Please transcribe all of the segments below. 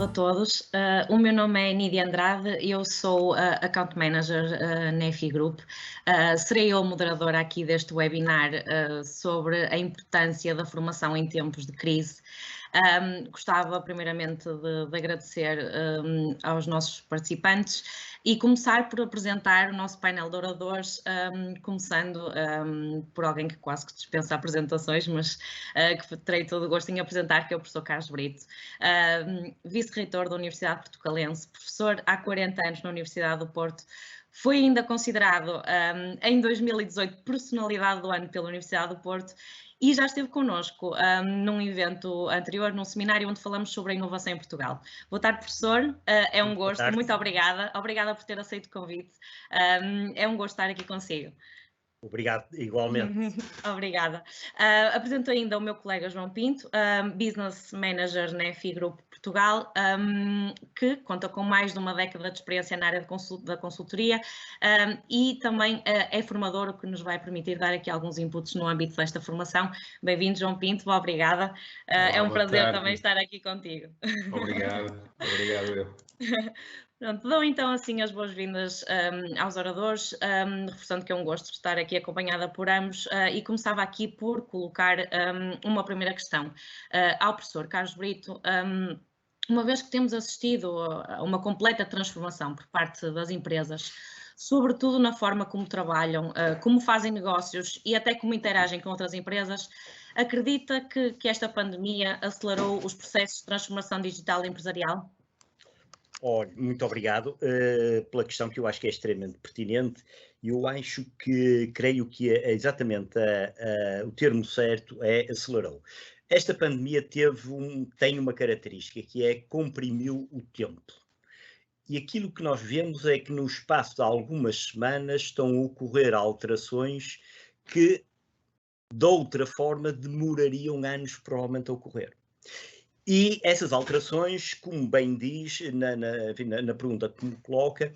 a todos. O meu nome é Nídia Andrade, eu sou Account Manager na EFI Group. Serei eu moderadora aqui deste webinar sobre a importância da formação em tempos de crise. Gostava primeiramente de agradecer aos nossos participantes e começar por apresentar o nosso painel de oradores, começando por alguém que quase que dispensa apresentações, mas que terei todo o gosto em apresentar, que é o professor Carlos Brito, vice-reitor da Universidade Portucalense, professor há 40 anos na Universidade do Porto. Foi ainda considerado em 2018 personalidade do ano pela Universidade do Porto e já esteve connosco num evento anterior, num seminário onde falamos sobre a inovação em Portugal. Boa tarde, professor. É um gosto, muito obrigada. Obrigada por ter aceito o convite. É um gosto estar aqui consigo. Obrigado, igualmente. Obrigada. Apresento ainda o meu colega João Pinto, Business Manager na EFI Group Portugal, que conta com mais de uma década de experiência na área da consultoria e também é formador, o que nos vai permitir dar aqui alguns inputs no âmbito desta formação. Bem-vindo, João Pinto, obrigada. Olá, é um prazer tarde. também estar aqui contigo. Obrigado eu. Pronto, dou então assim as boas-vindas aos oradores, reforçando que é um gosto estar aqui acompanhada por ambos e começava aqui por colocar uma primeira questão ao professor Carlos Brito. Uma vez que temos assistido a uma completa transformação por parte das empresas, sobretudo na forma como trabalham, como fazem negócios e até como interagem com outras empresas, acredita que esta pandemia acelerou os processos de transformação digital empresarial? Olha, muito obrigado pela questão, que eu acho que é extremamente pertinente. Eu acho que, creio que exatamente o termo certo é acelerou. Esta pandemia tem uma característica, que é comprimiu o tempo. E aquilo que nós vemos é que no espaço de algumas semanas estão a ocorrer alterações que, de outra forma, demorariam anos provavelmente a ocorrer. E essas alterações, como bem diz na pergunta que me coloca,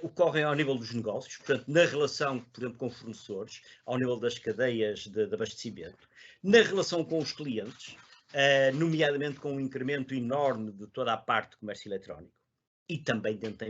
ocorrem ao nível dos negócios, portanto, na relação, por exemplo, com fornecedores, ao nível das cadeias de abastecimento, na relação com os clientes, nomeadamente com um incremento enorme de toda a parte do comércio eletrónico, e também dentro da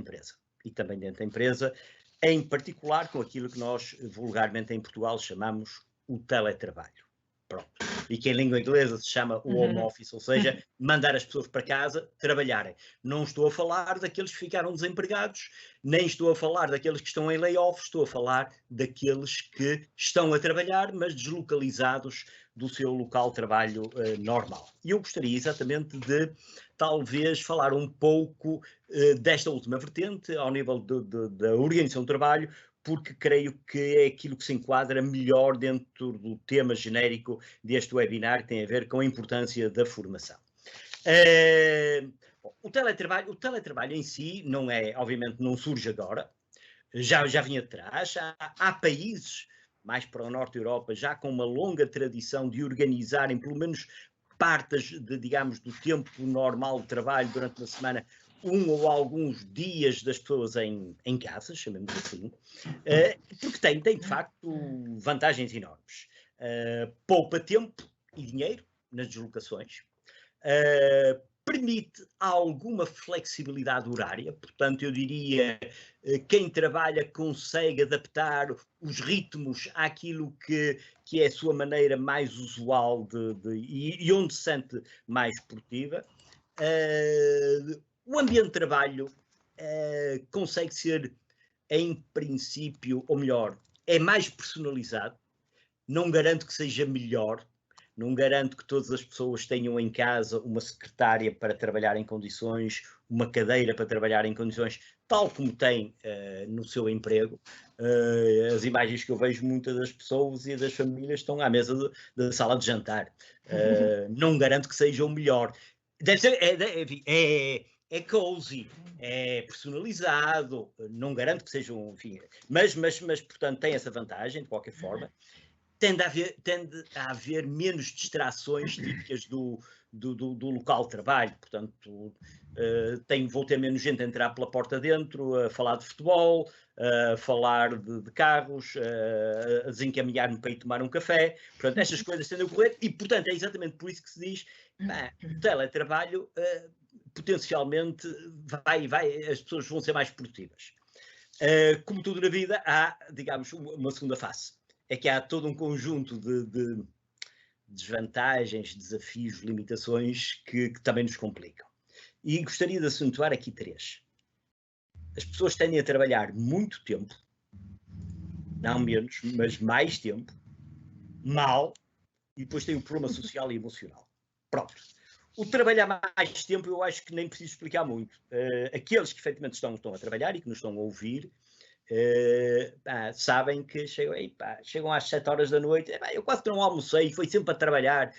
empresa, em particular com aquilo que nós vulgarmente em Portugal chamamos o teletrabalho. Pronto. E que em língua inglesa se chama o home office, ou seja, mandar as pessoas para casa trabalharem. Não estou a falar daqueles que ficaram desempregados, nem estou a falar daqueles que estão em layoff, estou a falar daqueles que estão a trabalhar, mas deslocalizados do seu local de trabalho normal. E eu gostaria exatamente de, talvez, falar um pouco desta última vertente, ao nível da organização do trabalho, porque creio que é aquilo que se enquadra melhor dentro do tema genérico deste webinar, que tem a ver com a importância da formação. O teletrabalho em si não é, obviamente, não surge agora, já vinha de trás. Há países, mais para o norte da Europa, já com uma longa tradição de organizarem pelo menos partes, digamos, do tempo normal de trabalho durante uma semana, ou alguns dias das pessoas em casa, chamemos assim, porque tem de facto vantagens enormes. Poupa tempo e dinheiro nas deslocações, permite alguma flexibilidade horária, portanto eu diria quem trabalha consegue adaptar os ritmos àquilo que é a sua maneira mais usual e onde se sente mais produtiva. O ambiente de trabalho consegue ser, em princípio, ou melhor, é mais personalizado. Não garanto que seja melhor, não garanto que todas as pessoas tenham em casa uma secretária para trabalhar em condições, uma cadeira para trabalhar em condições, tal como tem no seu emprego. As imagens que eu vejo, muitas das pessoas e das famílias estão à mesa da sala de jantar. Não garanto que seja o melhor. Deve ser, é cozy, é personalizado, não garanto que seja enfim, mas portanto tem essa vantagem, de qualquer forma. Tende a haver menos distrações típicas do local de trabalho, portanto vou ter menos gente a entrar pela porta dentro, a falar de futebol, a falar de carros, a desencaminhar-me para ir tomar um café, portanto estas coisas tendem a ocorrer e portanto é exatamente por isso que se diz, o teletrabalho potencialmente as pessoas vão ser mais produtivas. Como tudo na vida, há, digamos, uma segunda face. É que há todo um conjunto de desvantagens, desafios, limitações que também nos complicam. E gostaria de acentuar aqui 3. As pessoas tendem a trabalhar muito tempo, não menos, mas mais tempo, mal, e depois tem o problema social e emocional. Pronto. O trabalhar mais tempo eu acho que nem preciso explicar muito. Aqueles que efetivamente estão a trabalhar e que nos estão a ouvir, sabem que chegam às 7 horas da noite, eu quase não almocei, foi sempre a trabalhar.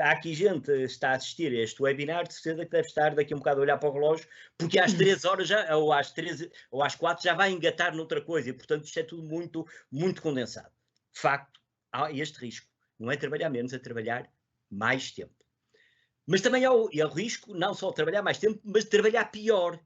Há aqui gente que está a assistir a este webinar, de certeza que deve estar daqui a um bocado a olhar para o relógio, porque às 3 horas já, ou às 13 ou às 4 já vai engatar noutra coisa, e portanto isto é tudo muito, muito condensado. De facto, há este risco, não é trabalhar menos, é trabalhar mais tempo. Mas também há o risco, não só de trabalhar mais tempo, mas de trabalhar pior,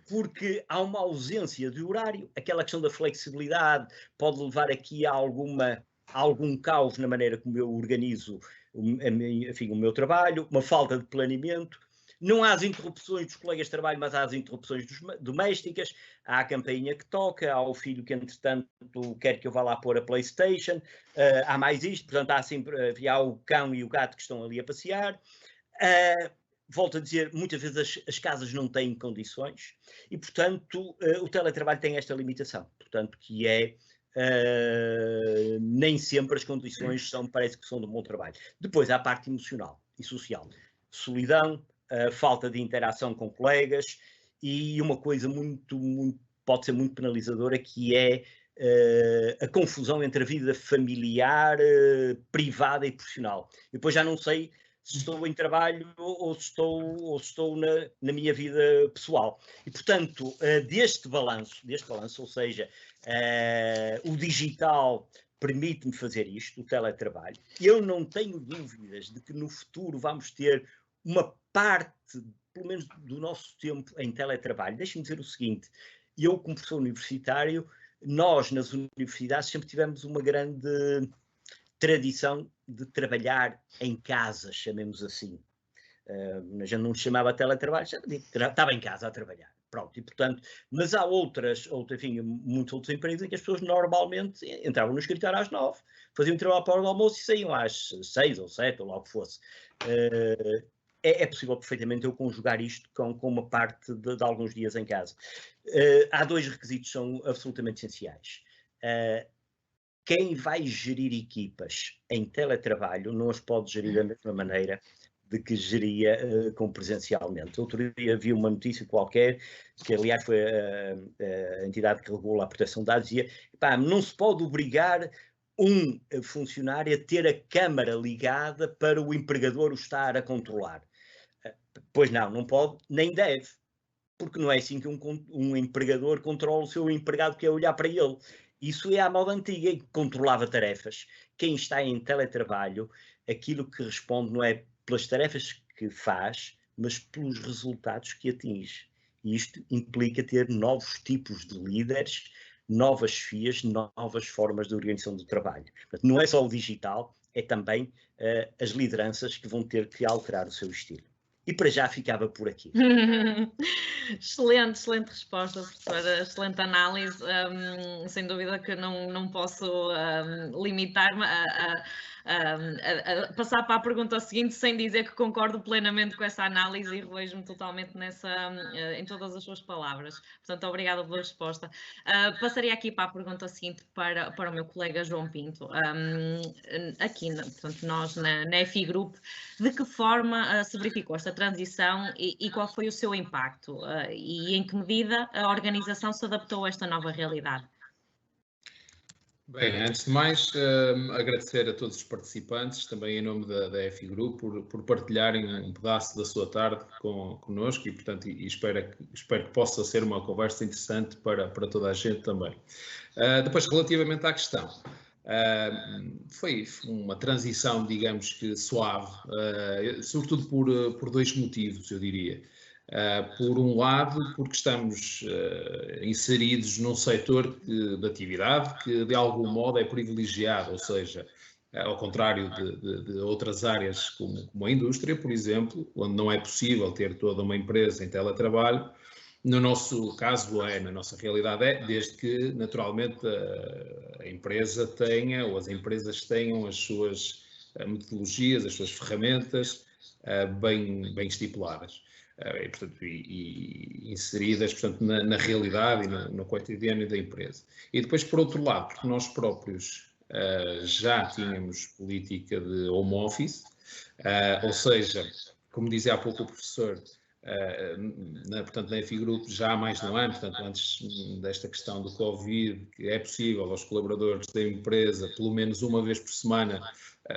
porque há uma ausência de horário. Aquela questão da flexibilidade pode levar aqui a algum caos na maneira como eu organizo o meu trabalho, uma falta de planeamento. Não há as interrupções dos colegas de trabalho, mas há as interrupções domésticas, há a campainha que toca, há o filho que, entretanto, quer que eu vá lá pôr a PlayStation, há mais isto, portanto, há o cão e o gato que estão ali a passear. Volto a dizer, muitas vezes as casas não têm condições e, portanto, o teletrabalho tem esta limitação, portanto, que é nem sempre as condições parece que são de um bom trabalho. Depois há a parte emocional e social, solidão, falta de interação com colegas e uma coisa pode ser muito penalizadora, que é a confusão entre a vida familiar, privada e profissional. E depois já não sei se estou em trabalho ou se estou na minha vida pessoal. E, portanto, deste balanço, ou seja, o digital permite-me fazer isto, o teletrabalho. Eu não tenho dúvidas de que no futuro vamos ter uma parte, pelo menos do nosso tempo, em teletrabalho. Deixe-me dizer o seguinte, eu, como professor universitário, nós, nas universidades, sempre tivemos uma grande tradição de trabalhar em casa, chamemos assim. A gente não chamava teletrabalho, estava em casa a trabalhar. Pronto, e portanto, mas há muitos outros empregos em que as pessoas normalmente entravam no escritório às 9, faziam trabalho para o hora do almoço e saíam às 6 ou 7, ou lá o que fosse. É possível perfeitamente eu conjugar isto com uma parte de alguns dias em casa. Há 2 requisitos que são absolutamente essenciais. Quem vai gerir equipas em teletrabalho não as pode gerir da mesma maneira de que geria presencialmente. Outro dia vi uma notícia qualquer, que aliás foi a entidade que regula a proteção de dados, dizia, não se pode obrigar um funcionário a ter a câmara ligada para o empregador o estar a controlar. Pois não pode, nem deve, porque não é assim que um empregador controla o seu empregado, que é olhar para ele. Isso é à moda antiga, e controlava tarefas. Quem está em teletrabalho, aquilo que responde não é pelas tarefas que faz, mas pelos resultados que atinge. E isto implica ter novos tipos de líderes, novas chefias, novas formas de organização do trabalho. Portanto, não é só o digital, é também as lideranças que vão ter que alterar o seu estilo. E para já ficava por aqui. Excelente resposta, professora, excelente análise. Sem dúvida que não posso limitar-me a passar para a pergunta seguinte sem dizer que concordo plenamente com essa análise e revejo-me totalmente em todas as suas palavras. Portanto, obrigada pela resposta. Passaria aqui para a pergunta seguinte para o meu colega João Pinto. Aqui, portanto, nós na FI Group, de que forma se verificou esta transição e qual foi o seu impacto? E em que medida a organização se adaptou a esta nova realidade? Bem, antes de mais, agradecer a todos os participantes, também em nome da FI Group, por partilharem um pedaço da sua tarde connosco e, portanto, espero que possa ser uma conversa interessante para toda a gente também. Depois, relativamente à questão, foi uma transição, digamos que suave, sobretudo por 2 motivos, eu diria. Por um lado, porque estamos inseridos num setor de atividade que de algum modo é privilegiado, ou seja, ao contrário de outras áreas como a indústria, por exemplo, onde não é possível ter toda uma empresa em teletrabalho. No nosso caso na nossa realidade desde que naturalmente a empresa tenha, ou as empresas tenham as suas metodologias, as suas ferramentas bem estipuladas. E inseridas, portanto, na realidade e no cotidiano da empresa. E depois, por outro lado, porque nós próprios já tínhamos política de home office, ou seja, como dizia há pouco o professor, portanto, na EFI Group já há mais de um ano, portanto, antes desta questão do Covid, que é possível aos colaboradores da empresa, pelo menos uma vez por semana,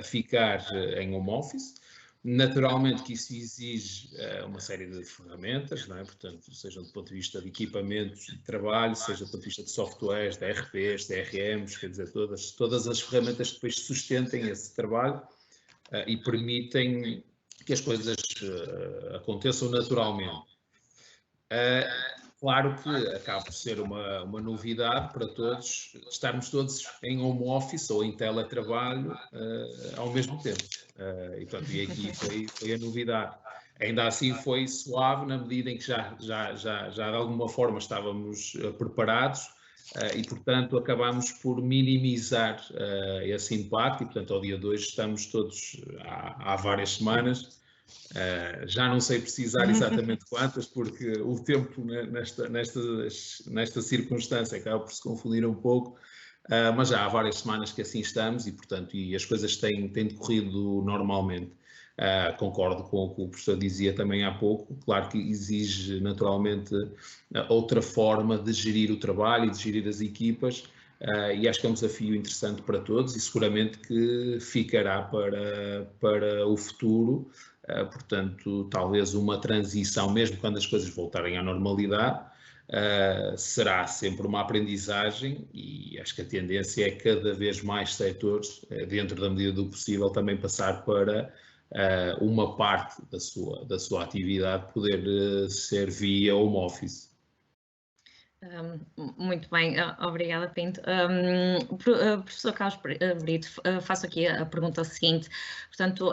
ficar em home office. Naturalmente que isso exige uma série de ferramentas, não é? Portanto, seja do ponto de vista de equipamentos de trabalho, seja do ponto de vista de softwares, de RPs, de DRMs, quer dizer, todas as ferramentas que depois sustentem esse trabalho e permitem que as coisas aconteçam naturalmente. Claro que acaba por ser uma novidade para todos, estarmos todos em home office ou em teletrabalho ao mesmo tempo. E aqui foi a novidade. Ainda assim foi suave na medida em que já de alguma forma estávamos preparados e, portanto, acabámos por minimizar esse impacto e, portanto, ao dia de hoje estamos todos há várias semanas. Já não sei precisar exatamente quantas, porque o tempo nesta circunstância acaba por se confundir um pouco, mas já há várias semanas que assim estamos e, portanto, as coisas têm decorrido normalmente. Concordo com o que o professor dizia também há pouco, claro que exige naturalmente outra forma de gerir o trabalho e de gerir as equipas, e acho que é um desafio interessante para todos e seguramente que ficará para o futuro. Portanto, talvez uma transição, mesmo quando as coisas voltarem à normalidade, será sempre uma aprendizagem e acho que a tendência é cada vez mais setores, dentro da medida do possível, também passar para uma parte da sua atividade poder ser via home office. Muito bem, obrigada, Pinto. Professor Carlos Brito, faço aqui a pergunta seguinte. Portanto,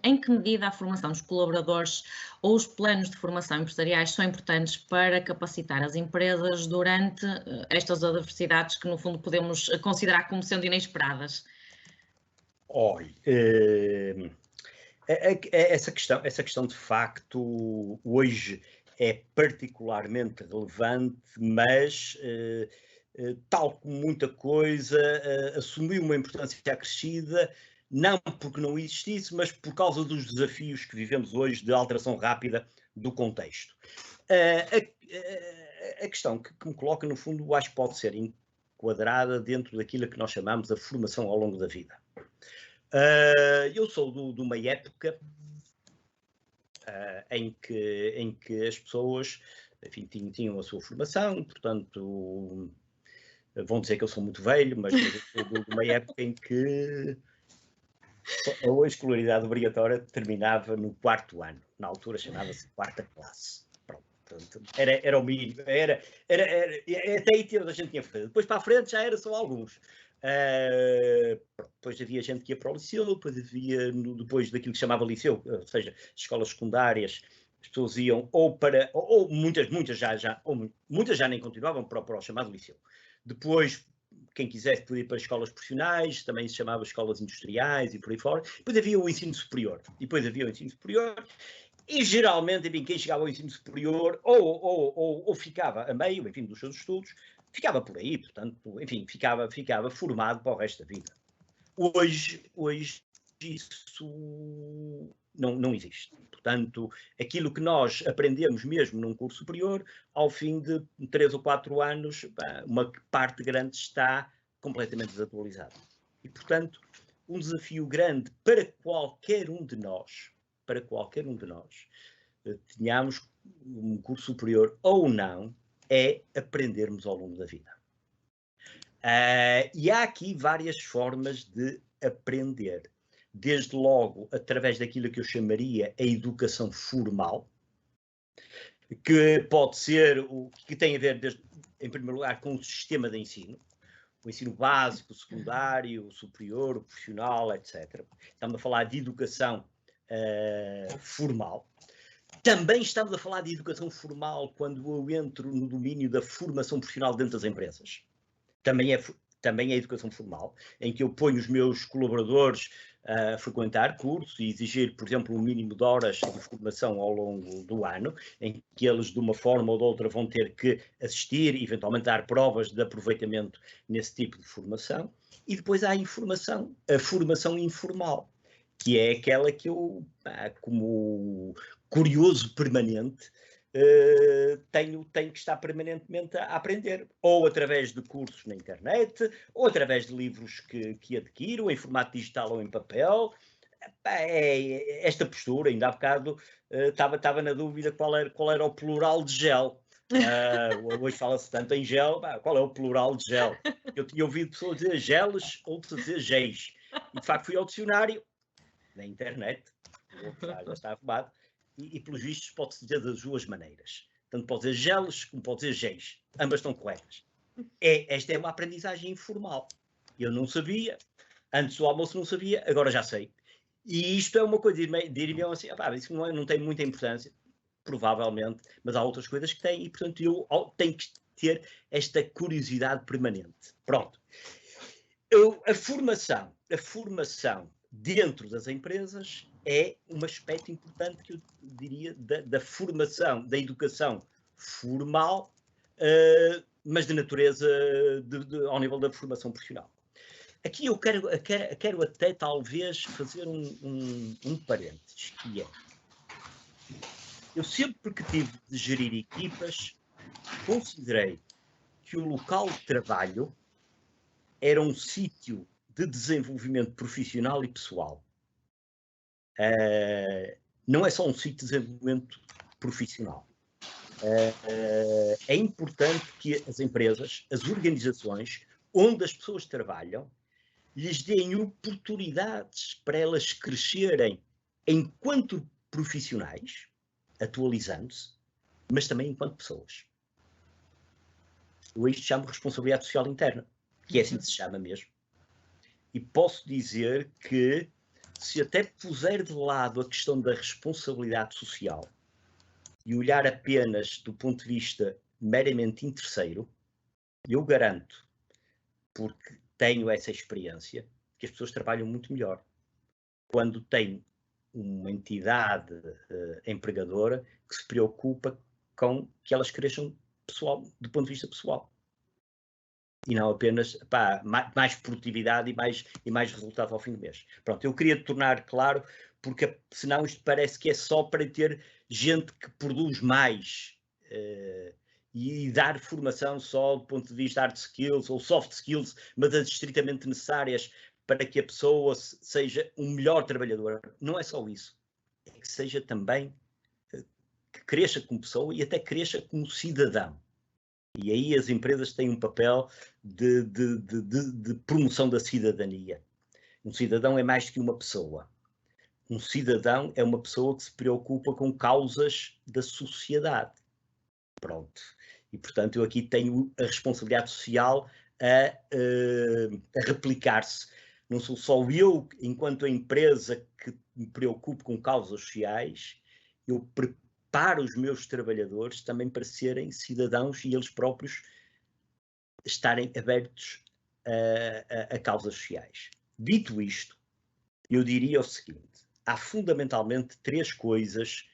em que medida a formação dos colaboradores ou os planos de formação empresariais são importantes para capacitar as empresas durante estas adversidades que, no fundo, podemos considerar como sendo inesperadas? Olha, essa questão de facto hoje é particularmente relevante, mas tal como muita coisa assumiu uma importância acrescida, não porque não existisse, mas por causa dos desafios que vivemos hoje de alteração rápida do contexto. A questão que me coloca, no fundo, acho que pode ser enquadrada dentro daquilo que nós chamamos a formação ao longo da vida. Eu sou de uma época em que as pessoas, enfim, tinham a sua formação, portanto, vão dizer que eu sou muito velho, mas eu sou de uma época em que a escolaridade obrigatória terminava no 4º ano, na altura chamava-se 4ª classe. Portanto, era o mínimo, até aí a gente tinha feito. Depois para a frente já era só alguns. Depois havia gente que ia para o liceu, depois daquilo que chamava liceu, ou seja, escolas secundárias, as pessoas iam ou muitas já nem continuavam para o chamado liceu. Depois, quem quisesse podia ir para escolas profissionais, também se chamava escolas industriais e por aí fora. Depois havia o ensino superior. E geralmente, enfim, quem chegava ao ensino superior ou ficava a meio, enfim, dos seus estudos, ficava por aí, portanto, enfim, ficava formado para o resto da vida. Hoje isso não existe. Portanto, aquilo que nós aprendemos mesmo num curso superior, ao fim de 3 ou 4 anos, uma parte grande está completamente desatualizada. E, portanto, um desafio grande para qualquer um de nós, tenhamos um curso superior ou não, é aprendermos ao longo da vida. E há aqui várias formas de aprender. Desde logo, através daquilo que eu chamaria a educação formal, que pode ser o que tem a ver, em primeiro lugar, com o sistema de ensino. o ensino básico, o secundário, o superior, o profissional, etc. Estamos a falar de educação formal. Também estamos a falar de educação formal quando eu entro no domínio da formação profissional dentro das empresas. Também é educação formal, em que eu ponho os meus colaboradores a frequentar cursos e exigir, por exemplo, um mínimo de horas de formação ao longo do ano, em que eles, de uma forma ou de outra, vão ter que assistir e, eventualmente, dar provas de aproveitamento nesse tipo de formação. E depois há a formação informal, que é aquela que eu, como curioso permanente, tenho que estar permanentemente a aprender, ou através de cursos na internet, ou através de livros que adquiro, em formato digital ou em papel. Esta postura, ainda há bocado estava na dúvida qual era o plural de gel. Hoje fala-se tanto em gel, qual é o plural de gel? Eu tinha ouvido pessoas dizer geles, outros dizer géis. E de facto fui ao dicionário, na internet, o outro já está arrumado, e pelos vistos pode-se dizer das duas maneiras. Tanto pode dizer geles como pode dizer géis. Ambas estão corretas. Esta é uma aprendizagem informal. Eu não sabia, antes do almoço não sabia, agora já sei. E isto é uma coisa, diriam assim, isso não tem muita importância, provavelmente, mas há outras coisas que têm, e portanto eu tenho que ter esta curiosidade permanente. Pronto. A formação dentro das empresas é um aspecto importante que eu diria da formação, da educação formal, mas de natureza ao nível da formação profissional. Aqui eu quero até talvez fazer um parênteses, que é, eu sempre que tive de gerir equipas, considerei que o local de trabalho era um sítio de desenvolvimento profissional e pessoal. Não é só um sítio de desenvolvimento profissional. É importante que as empresas, as organizações, onde as pessoas trabalham, lhes deem oportunidades para elas crescerem enquanto profissionais, atualizando-se, mas também enquanto pessoas. Eu isto chamo responsabilidade social interna, que é assim que se chama mesmo. E posso dizer que, se até puser de lado a questão da responsabilidade social e olhar apenas do ponto de vista meramente interesseiro, eu garanto, porque tenho essa experiência, que as pessoas trabalham muito melhor quando têm uma entidade empregadora que se preocupa com que elas cresçam pessoal, do ponto de vista pessoal. E não apenas mais produtividade e mais resultado ao fim do mês. Pronto, eu queria tornar claro, porque senão isto parece que é só para ter gente que produz mais e dar formação só do ponto de vista hard skills ou soft skills, mas as estritamente necessárias para que a pessoa seja um melhor trabalhador. Não é só isso. É que seja também, que cresça como pessoa e até cresça como cidadão. E aí as empresas têm um papel de promoção da cidadania. Um cidadão é mais que uma pessoa. Um cidadão é uma pessoa que se preocupa com causas da sociedade. Pronto. E, portanto, eu aqui tenho a responsabilidade social a replicar-se. Não sou só eu, enquanto a empresa, que me preocupo com causas sociais, eu preparo os meus trabalhadores também para serem cidadãos e eles próprios estarem abertos a causas sociais. Dito isto, eu diria o seguinte: há fundamentalmente 3 coisas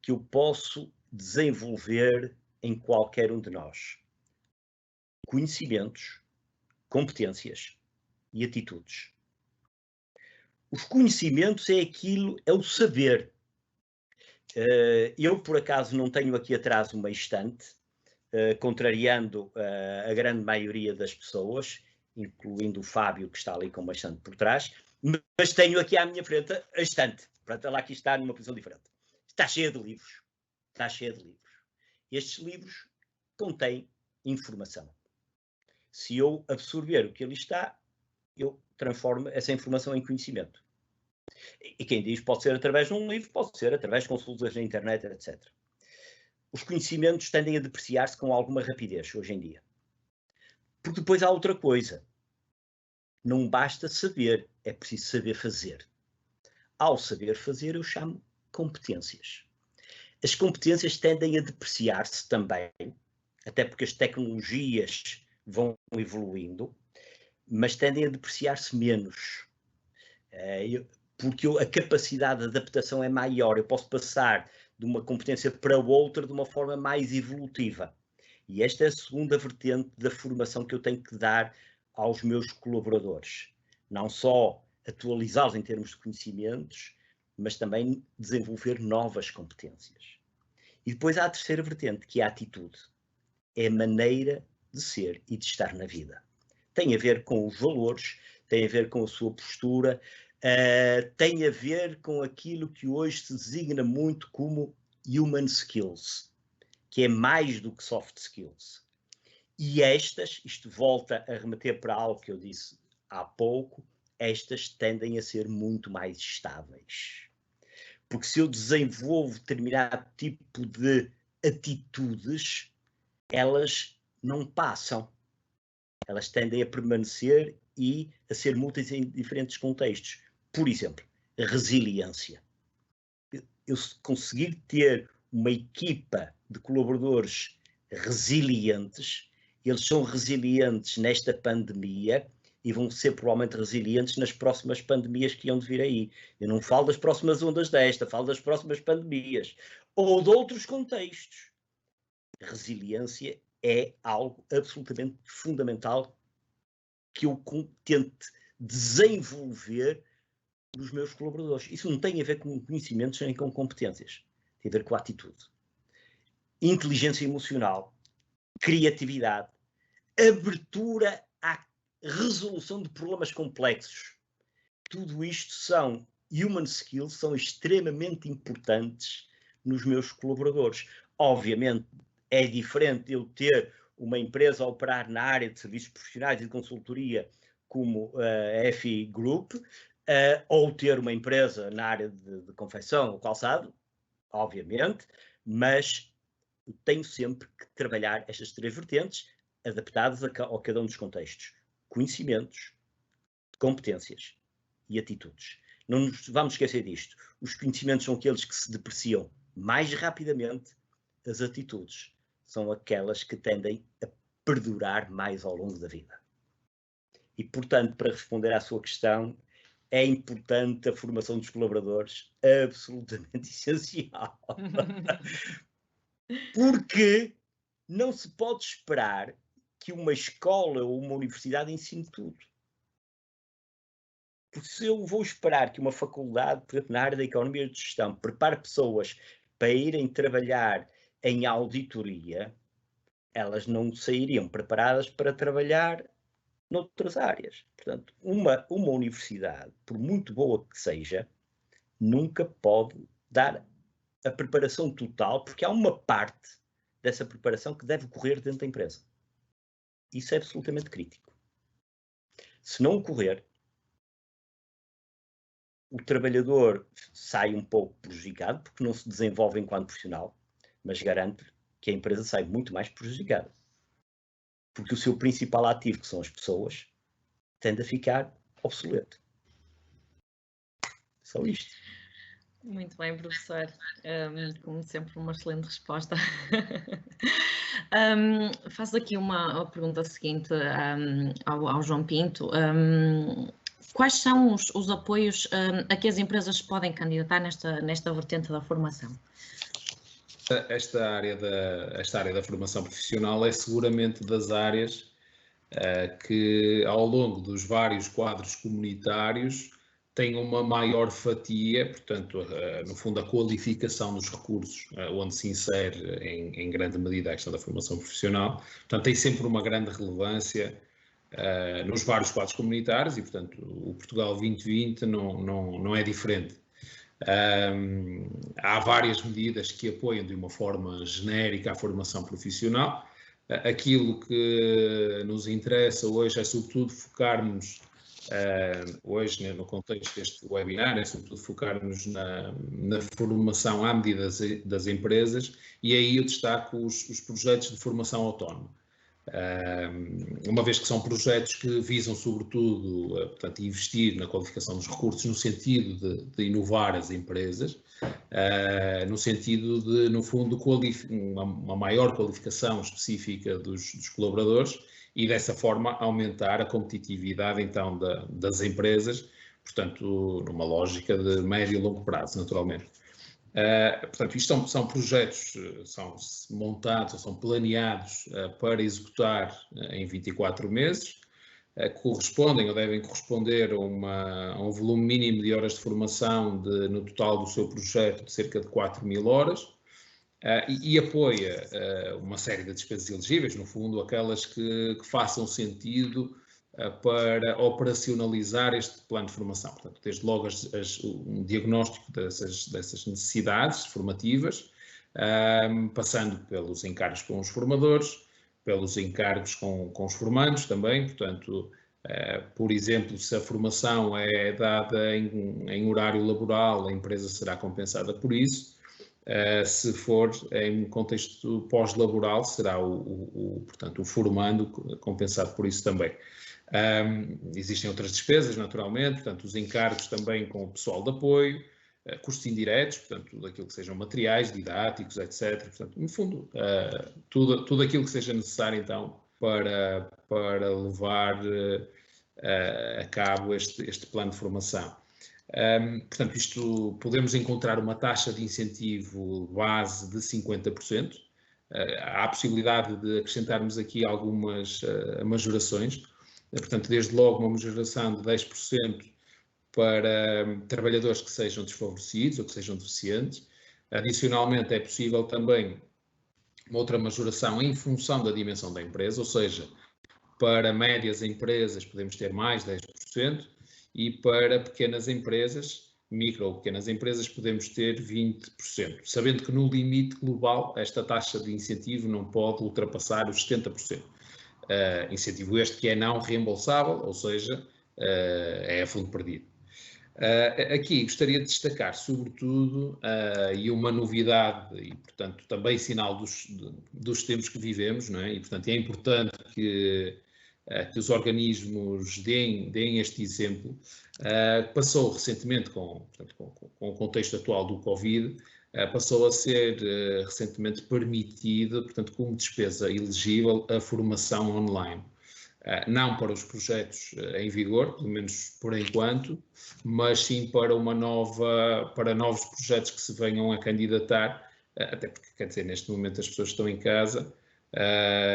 que eu posso desenvolver em qualquer um de nós: conhecimentos, competências e atitudes. Os conhecimentos é o saber. Eu, por acaso, não tenho aqui atrás uma estante, contrariando a grande maioria das pessoas, incluindo o Fábio, que está ali com uma estante por trás, mas tenho aqui à minha frente a estante. Portanto, ela aqui está numa posição diferente. Está cheia de livros. Está cheia de livros. Estes livros contêm informação. Se eu absorver o que ali está, eu transformo essa informação em conhecimento. E quem diz pode ser através de um livro, pode ser através de consultas na internet, etc. Os conhecimentos tendem a depreciar-se com alguma rapidez hoje em dia. Porque depois há outra coisa. não basta saber, é preciso saber fazer. Ao saber fazer, eu chamo competências. As competências tendem a depreciar-se também, até porque as tecnologias vão evoluindo, mas tendem a depreciar-se menos. Porque a capacidade de adaptação é maior. Eu posso passar de uma competência para outra de uma forma mais evolutiva. E esta é a segunda vertente da formação que eu tenho que dar aos meus colaboradores. Não só atualizá-los em termos de conhecimentos, mas também desenvolver novas competências. E depois há a terceira vertente, que é a atitude. É a maneira de ser e de estar na vida. Tem a ver com os valores, tem a ver com a sua postura, tem a ver com aquilo que hoje se designa muito como human skills, que é mais do que soft skills. E isto volta a remeter para algo que eu disse há pouco, estas tendem a ser muito mais estáveis. Porque se eu desenvolvo determinado tipo de atitudes, elas não passam. Elas tendem a permanecer e a ser úteis em diferentes contextos. Por exemplo, a resiliência. Eu conseguir ter uma equipa de colaboradores resilientes, eles são resilientes nesta pandemia e vão ser provavelmente resilientes nas próximas pandemias que iam de vir aí. Eu não falo das próximas ondas desta, falo das próximas pandemias ou de outros contextos. A resiliência é algo absolutamente fundamental que eu tente desenvolver nos meus colaboradores. Isso não tem a ver com conhecimentos nem com competências. Tem a ver com a atitude. Inteligência emocional, criatividade, abertura à resolução de problemas complexos. Tudo isto são human skills, são extremamente importantes nos meus colaboradores. Obviamente, é diferente eu ter uma empresa a operar na área de serviços profissionais e de consultoria como a FI Group, ou ter uma empresa na área de confecção ou calçado, obviamente, mas eu tenho sempre que trabalhar estas três vertentes adaptadas a cada um dos contextos. Conhecimentos, competências e atitudes. Não nos vamos esquecer disto. Os conhecimentos são aqueles que se depreciam mais rapidamente, as atitudes são aquelas que tendem a perdurar mais ao longo da vida. E, portanto, para responder à sua questão, é importante a formação dos colaboradores, absolutamente essencial. Porque não se pode esperar que uma escola ou uma universidade ensine tudo. Porque se eu vou esperar que uma faculdade, por exemplo, na área da economia de gestão, prepare pessoas para irem trabalhar em auditoria, elas não sairiam preparadas para trabalhar noutras áreas. Portanto, uma universidade, por muito boa que seja, nunca pode dar a preparação total, porque há uma parte dessa preparação que deve ocorrer dentro da empresa. Isso é absolutamente crítico. Se não ocorrer, o trabalhador sai um pouco prejudicado, porque não se desenvolve enquanto profissional, mas garanto que a empresa sai muito mais prejudicada. Porque o seu principal ativo, que são as pessoas, tende a ficar obsoleto. Só isto. Muito bem, professor. Como sempre, uma excelente resposta. Faço aqui uma pergunta seguinte ao João Pinto. Quais são os apoios a que as empresas podem candidatar nesta vertente da formação? Esta área da formação profissional é seguramente das áreas que, ao longo dos vários quadros comunitários, tem uma maior fatia, portanto, no fundo, a qualificação dos recursos, onde se insere em grande medida a questão da formação profissional. Portanto, tem sempre uma grande relevância nos vários quadros comunitários e, portanto, o Portugal 2020 não é diferente. Há várias medidas que apoiam de uma forma genérica a formação profissional. Aquilo que nos interessa hoje é, sobretudo, focarmos, hoje, no contexto deste webinar, é sobretudo focarmos na formação à medida das empresas, e aí eu destaco os projetos de formação autónoma. Uma vez que são projetos que visam, sobretudo, portanto, investir na qualificação dos recursos no sentido de inovar as empresas, no sentido de, no fundo, uma maior qualificação específica dos colaboradores e, dessa forma, aumentar a competitividade, então, das empresas, portanto, numa lógica de médio e longo prazo, naturalmente. Portanto, isto são projetos, são montados ou são planeados para executar em 24 meses, correspondem ou devem corresponder a um volume mínimo de horas de formação no total do seu projeto de cerca de 4.000 horas e apoia uma série de despesas elegíveis, no fundo, aquelas que façam sentido para operacionalizar este plano de formação. Portanto, desde logo um diagnóstico dessas necessidades formativas, passando pelos encargos com os formadores, pelos encargos com os formandos também. Portanto, por exemplo, se a formação é dada em horário laboral, a empresa será compensada por isso. Se for em contexto pós-laboral, será portanto, o formando compensado por isso também. Existem outras despesas, naturalmente, portanto, os encargos também com o pessoal de apoio, custos indiretos, portanto, daquilo que sejam materiais, didáticos, etc. Portanto, no fundo, tudo aquilo que seja necessário, então, para levar a cabo este plano de formação. Portanto, isto podemos encontrar uma taxa de incentivo base de 50%. Há a possibilidade de acrescentarmos aqui algumas majorações. Portanto, desde logo uma majoração de 10% para trabalhadores que sejam desfavorecidos ou que sejam deficientes. Adicionalmente, é possível também uma outra majoração em função da dimensão da empresa, ou seja, para médias empresas podemos ter mais 10% e para pequenas empresas, micro ou pequenas empresas, podemos ter 20%, sabendo que no limite global esta taxa de incentivo não pode ultrapassar os 70%. Incentivo este que é não reembolsável, ou seja, é a fundo perdido. Aqui gostaria de destacar, sobretudo, e uma novidade, e portanto também sinal dos tempos que vivemos, não é? E portanto é importante que os organismos deem este exemplo. Passou recentemente, com o contexto atual do Covid, passou a ser recentemente permitido, portanto, como despesa elegível, a formação online. Não para os projetos em vigor, pelo menos por enquanto, mas sim para novos projetos que se venham a candidatar, até porque, quer dizer, neste momento as pessoas estão em casa,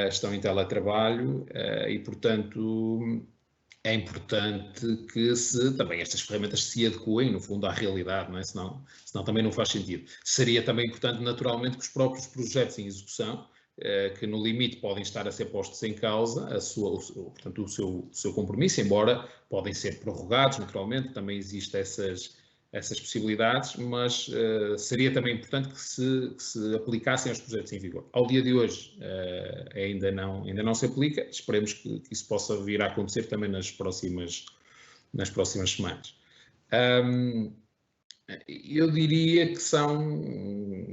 estão em teletrabalho e, portanto, é importante que também estas ferramentas se adequem, no fundo, à realidade, não é? Senão também não faz sentido. Seria também importante, naturalmente, que os próprios projetos em execução, que no limite podem estar a ser postos em causa, portanto, o seu compromisso, embora podem ser prorrogados, naturalmente, também existem essas possibilidades, mas seria também importante que se aplicassem aos projetos em vigor. Ao dia de hoje ainda não se aplica, esperemos que isso possa vir a acontecer também nas próximas semanas. Eu diria que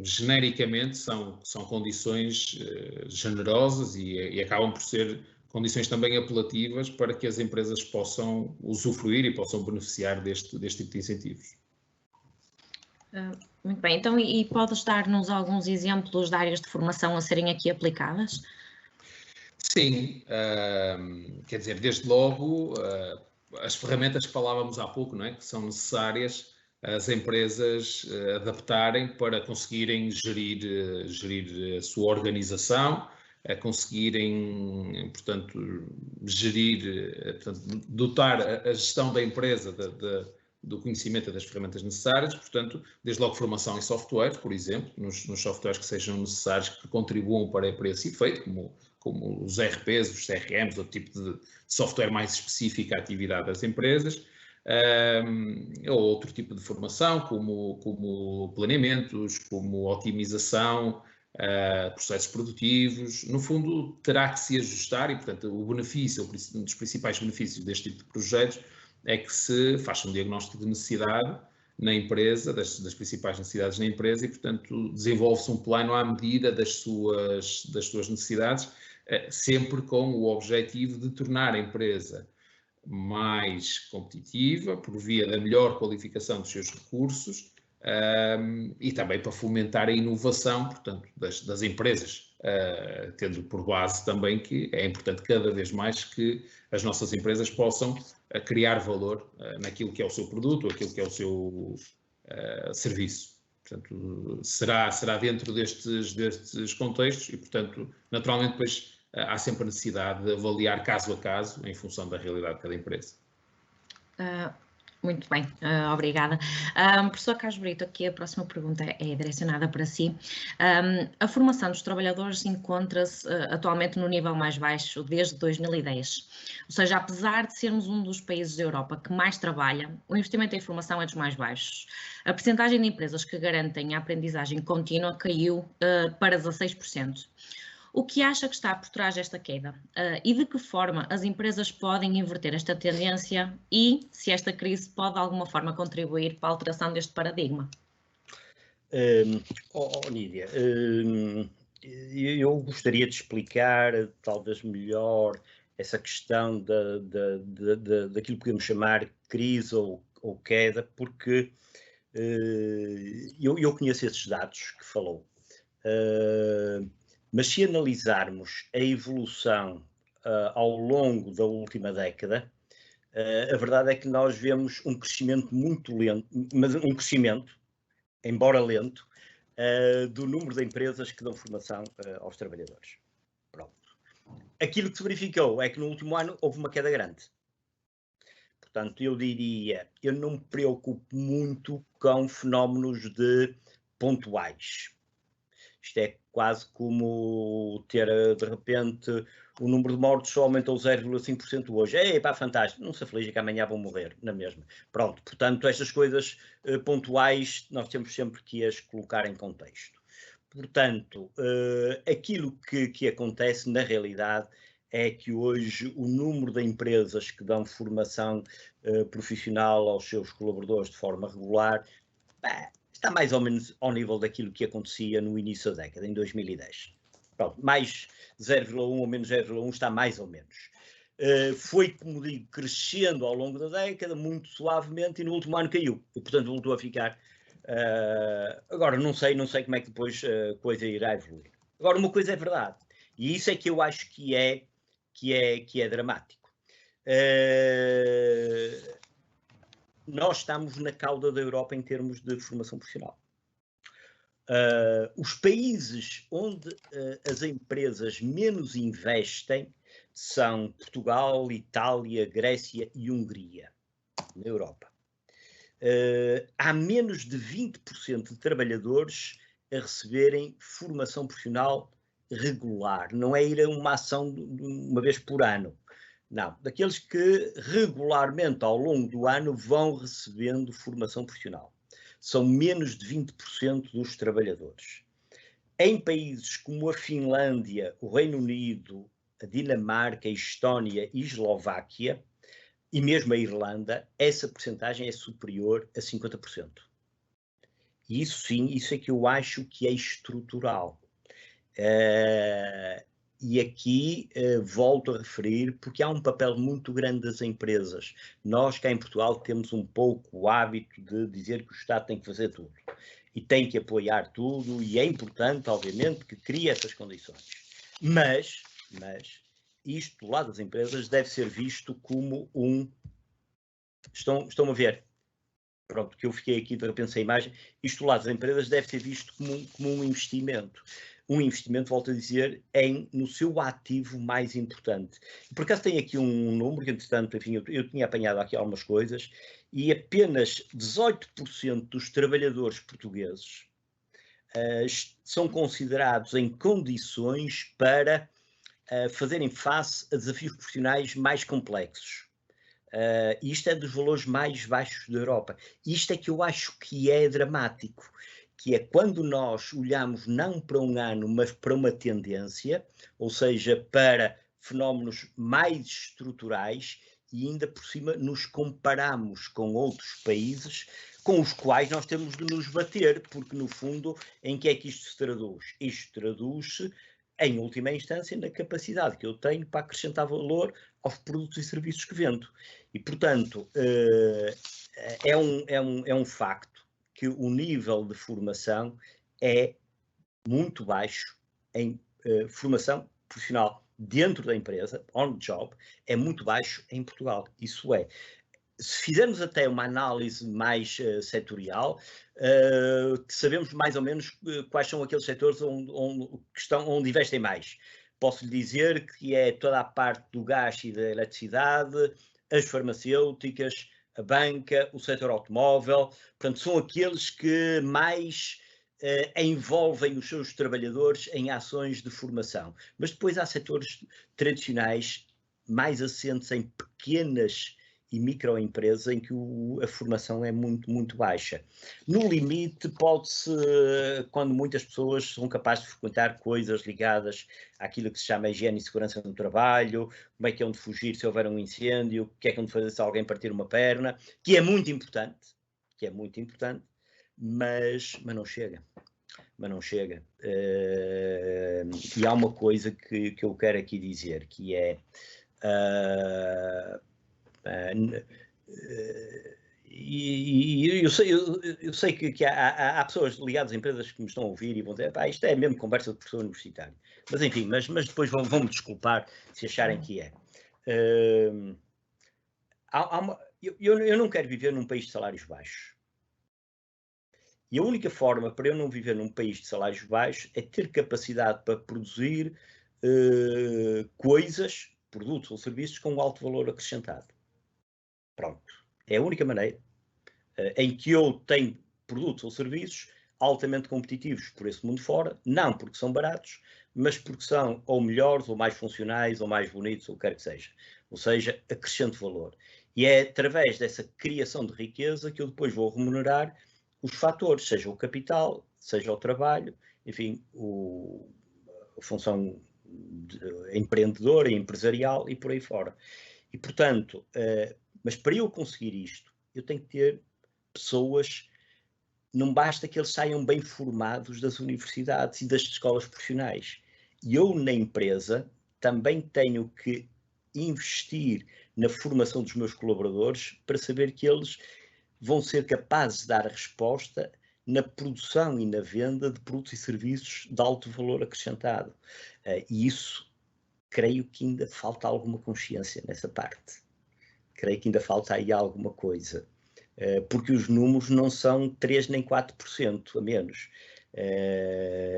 genericamente, são condições generosas e acabam por ser condições também apelativas para que as empresas possam usufruir e possam beneficiar deste tipo de incentivos. Muito bem, então e podes dar-nos alguns exemplos de áreas de formação a serem aqui aplicadas? Sim, quer dizer, desde logo, as ferramentas que falávamos há pouco, não é? Que são necessárias as empresas adaptarem para conseguirem gerir a sua organização, a conseguirem, portanto, dotar a gestão da empresa do conhecimento das ferramentas necessárias, portanto, desde logo formação em software, por exemplo, nos softwares que sejam necessários, que contribuam para esse efeito, como os ERPs, os CRMs, outro tipo de software mais específico à atividade das empresas, ou outro tipo de formação, como planeamentos, como otimização, processos produtivos. No fundo, terá que se ajustar e, portanto, um dos principais benefícios deste tipo de projetos é que se faz um diagnóstico de necessidade na empresa, das principais necessidades na empresa e, portanto, desenvolve-se um plano à medida das suas necessidades, sempre com o objetivo de tornar a empresa mais competitiva, por via da melhor qualificação dos seus recursos, e também para fomentar a inovação, portanto, das empresas, tendo por base também que é importante cada vez mais que as nossas empresas possam criar valor naquilo que é o seu produto, aquilo que é o seu serviço. Portanto, será dentro destes contextos e, portanto, naturalmente, depois há sempre a necessidade de avaliar caso a caso em função da realidade de cada empresa. Muito bem, obrigada. Professor Carlos Brito, aqui a próxima pergunta é direcionada para si. A formação dos trabalhadores encontra-se atualmente no nível mais baixo desde 2010. Ou seja, apesar de sermos um dos países da Europa que mais trabalha, o investimento em formação é dos mais baixos. A percentagem de empresas que garantem a aprendizagem contínua caiu para 16%. O que acha que está por trás desta queda? E de que forma as empresas podem inverter esta tendência e se esta crise pode de alguma forma contribuir para a alteração deste paradigma? Nídia, eu gostaria de explicar talvez melhor essa questão daquilo que podemos chamar crise ou queda, porque eu conheço esses dados que falou. Mas se analisarmos a evolução ao longo da última década, a verdade é que nós vemos um crescimento muito lento, mas um crescimento, embora lento, do número de empresas que dão formação aos trabalhadores. Pronto. Aquilo que se verificou é que no último ano houve uma queda grande. Portanto, eu diria, eu não me preocupo muito com fenómenos pontuais. Isto é quase como ter, de repente, o número de mortos só aumentou 0,5% hoje. Pá, fantástico, não se aflige que amanhã vão morrer, na mesma. Pronto, portanto, estas coisas pontuais nós temos sempre que as colocar em contexto. Portanto, aquilo que acontece na realidade é que hoje o número de empresas que dão formação profissional aos seus colaboradores de forma regular, está mais ou menos ao nível daquilo que acontecia no início da década, em 2010. Pronto, mais 0,1 ou menos 0,1 está mais ou menos. Foi, como digo, crescendo ao longo da década, muito suavemente, e no último ano caiu. E, portanto, voltou a ficar. Agora, não sei como é que depois a coisa irá evoluir. Agora, uma coisa é verdade, e isso é que eu acho que é dramático. Nós estamos na cauda da Europa em termos de formação profissional. Os países onde as empresas menos investem são Portugal, Itália, Grécia e Hungria, na Europa. Há menos de 20% de trabalhadores a receberem formação profissional regular. Não é ir a uma ação uma vez por ano. Não, daqueles que regularmente ao longo do ano vão recebendo formação profissional. São menos de 20% dos trabalhadores. Em países como a Finlândia, o Reino Unido, a Dinamarca, a Estónia e a Eslováquia, e mesmo a Irlanda, essa percentagem é superior a 50%. E isso sim, isso é que eu acho que é estrutural. E aqui volto a referir, porque há um papel muito grande das empresas. Nós cá em Portugal temos um pouco o hábito de dizer que o Estado tem que fazer tudo. E tem que apoiar tudo, e é importante, obviamente, que crie essas condições. Mas isto do lado das empresas deve ser visto como Estão a ver? Pronto, que eu fiquei aqui, de repente, sem imagem. Isto do lado das empresas deve ser visto como um investimento. Um investimento, volto a dizer, no seu ativo mais importante. Por acaso tem aqui um número, que entretanto, enfim, eu tinha apanhado aqui algumas coisas, e apenas 18% dos trabalhadores portugueses são considerados em condições para fazerem face a desafios profissionais mais complexos. Isto é dos valores mais baixos da Europa. Isto é que eu acho que é dramático, que é quando nós olhamos não para um ano, mas para uma tendência, ou seja, para fenómenos mais estruturais, e ainda por cima nos comparamos com outros países com os quais nós temos de nos bater, porque no fundo, em que é que isto se traduz? Isto traduz-se em última instância, na capacidade que eu tenho para acrescentar valor aos produtos e serviços que vendo. E, portanto, é um facto que o nível de formação é muito baixo em formação profissional dentro da empresa, on job, é muito baixo em Portugal. Isso é. Se fizermos até uma análise mais setorial, sabemos mais ou menos quais são aqueles setores onde investem mais. Posso lhe dizer que é toda a parte do gás e da eletricidade, as farmacêuticas, a banca, o setor automóvel, portanto, são aqueles que mais envolvem os seus trabalhadores em ações de formação. Mas depois há setores tradicionais mais assentes em pequenas e microempresa em que a formação é muito, muito baixa. No limite, pode-se, quando muitas pessoas são capazes de frequentar coisas ligadas àquilo que se chama higiene e segurança no trabalho, como é que é onde fugir se houver um incêndio, o que é que é onde fazer se alguém partir uma perna, que é muito importante, mas não chega. Mas não chega. E há uma coisa que eu quero aqui dizer, que é e eu sei que há pessoas ligadas a empresas que me estão a ouvir e vão dizer, isto é mesmo conversa de professor universitário. Mas enfim, mas depois vão me desculpar se acharem que é. Eu não quero viver num país de salários baixos. E a única forma para eu não viver num país de salários baixos é ter capacidade para produzir coisas, produtos ou serviços com alto valor acrescentado. Pronto. É a única maneira em que eu tenho produtos ou serviços altamente competitivos por esse mundo fora, não porque são baratos, mas porque são ou melhores, ou mais funcionais, ou mais bonitos, ou o que quer que seja. Ou seja, acrescento valor. E é através dessa criação de riqueza que eu depois vou remunerar os fatores, seja o capital, seja o trabalho, enfim, a função empreendedora e empresarial e por aí fora. E, portanto, mas para eu conseguir isto, eu tenho que ter pessoas, não basta que eles saiam bem formados das universidades e das escolas profissionais. E eu, na empresa, também tenho que investir na formação dos meus colaboradores para saber que eles vão ser capazes de dar a resposta na produção e na venda de produtos e serviços de alto valor acrescentado. E isso, creio que ainda falta alguma consciência nessa parte. Creio que ainda falta aí alguma coisa. Porque os números não são 3% nem 4% a menos.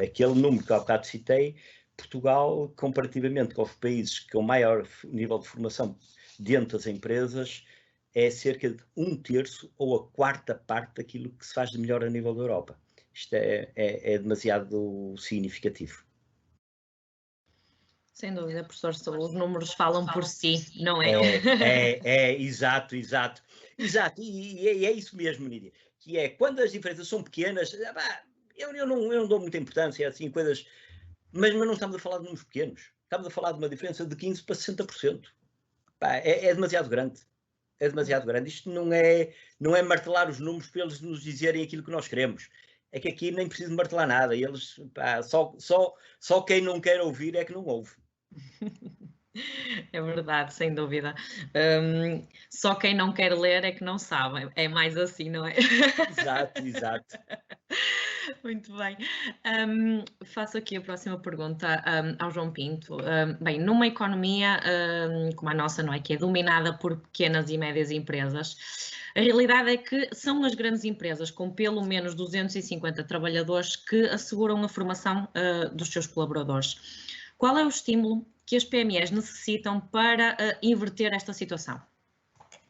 Aquele número que há bocado citei, Portugal, comparativamente com os países com maior nível de formação dentro das empresas, é cerca de 1/3 ou a 4ª parte daquilo que se faz de melhor a nível da Europa. Isto é demasiado significativo. Sem dúvida, professor, os números falam por si, não é? Exato. E é isso mesmo, Nídia, que é quando as diferenças são pequenas, eu não dou muita importância, assim, coisas, mas não estamos a falar de números pequenos, estamos a falar de uma diferença de 15% para 60%. É demasiado grande. É demasiado grande. Isto não é martelar os números para eles nos dizerem aquilo que nós queremos. É que aqui nem preciso martelar nada. Eles, só quem não quer ouvir é que não ouve. É verdade, sem dúvida. Só quem não quer ler é que não sabe. É mais assim, não é? Exato. Muito bem. Faço aqui a próxima pergunta ao João Pinto. Bem, numa economia como a nossa, não é? Que é dominada por pequenas e médias empresas, a realidade é que são as grandes empresas com pelo menos 250 trabalhadores que asseguram a formação dos seus colaboradores. Qual é o estímulo que as PMEs necessitam para inverter esta situação?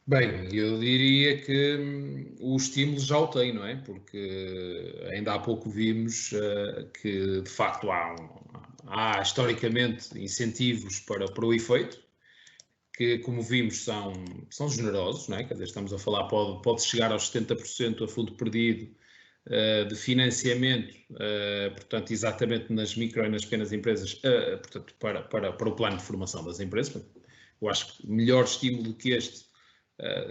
Bem, eu diria que o estímulo já o tem, não é? Porque ainda há pouco vimos que, de facto, há historicamente incentivos para o efeito, que, como vimos, são generosos, não é? Quer dizer, estamos a falar, pode chegar aos 70% a fundo perdido de financiamento, portanto, exatamente nas micro e nas pequenas empresas, portanto, para o plano de formação das empresas. Eu acho que melhor estímulo do que este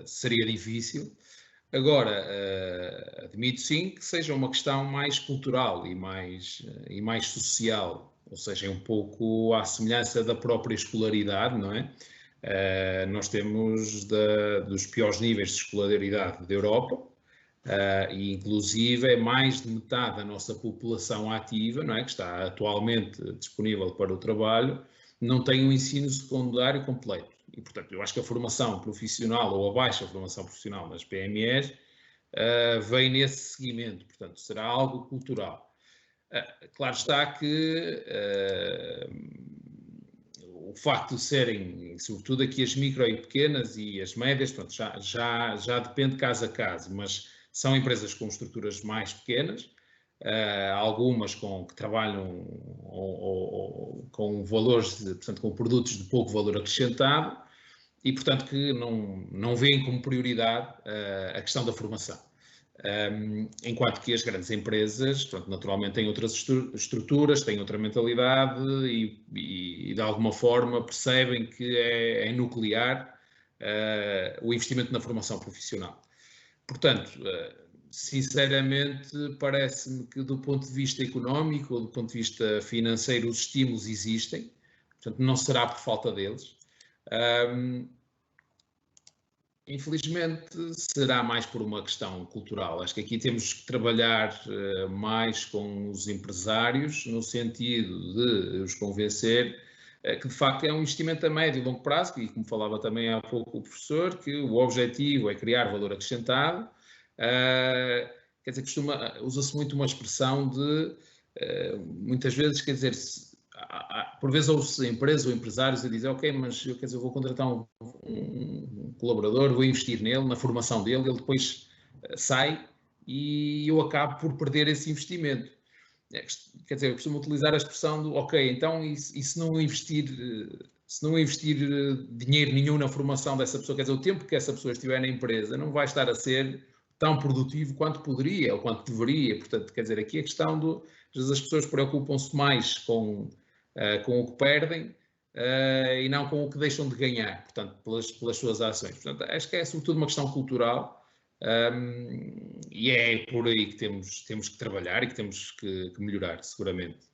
seria difícil. Agora, admito sim que seja uma questão mais cultural e mais social ou seja, é um pouco à semelhança da própria escolaridade, não é? Nós temos dos piores níveis de escolaridade da Europa, e inclusive mais de metade da nossa população ativa, não é, que está atualmente disponível para o trabalho, não tem um ensino secundário completo. E, portanto, eu acho que a formação profissional ou a baixa formação profissional nas PMEs vem nesse seguimento, portanto, será algo cultural. Claro está que o facto de serem, sobretudo aqui as micro e pequenas e as médias, portanto, já depende caso a caso, mas são empresas com estruturas mais pequenas, algumas que trabalham com valores, portanto, com produtos de pouco valor acrescentado e, portanto, que não veem como prioridade a questão da formação. Enquanto que as grandes empresas, portanto, naturalmente têm outras estruturas, têm outra mentalidade e de alguma forma percebem que é nuclear o investimento na formação profissional. Portanto, sinceramente, parece-me que do ponto de vista económico ou do ponto de vista financeiro os estímulos existem, portanto não será por falta deles. Infelizmente, será mais por uma questão cultural. Acho que aqui temos que trabalhar mais com os empresários, no sentido de os convencer que, de facto, é um investimento a médio e longo prazo, e como falava também há pouco o professor, que o objetivo é criar valor acrescentado. Quer dizer, usa-se muito uma expressão de, muitas vezes, quer dizer, por vezes ouve-se empresas ou empresários a dizer, ok, mas eu, quer dizer, eu vou contratar um colaborador, vou investir nele, na formação dele, ele depois sai e eu acabo por perder esse investimento. Quer dizer, eu costumo utilizar a expressão do, ok, então e se não investir dinheiro nenhum na formação dessa pessoa, quer dizer, o tempo que essa pessoa estiver na empresa não vai estar a ser tão produtivo quanto poderia ou quanto deveria. Portanto, quer dizer, aqui a questão às vezes as pessoas preocupam-se mais com o que perdem e não com o que deixam de ganhar, portanto, pelas suas ações. Portanto, acho que é sobretudo uma questão cultural e é por aí que temos que trabalhar e que temos que melhorar, seguramente.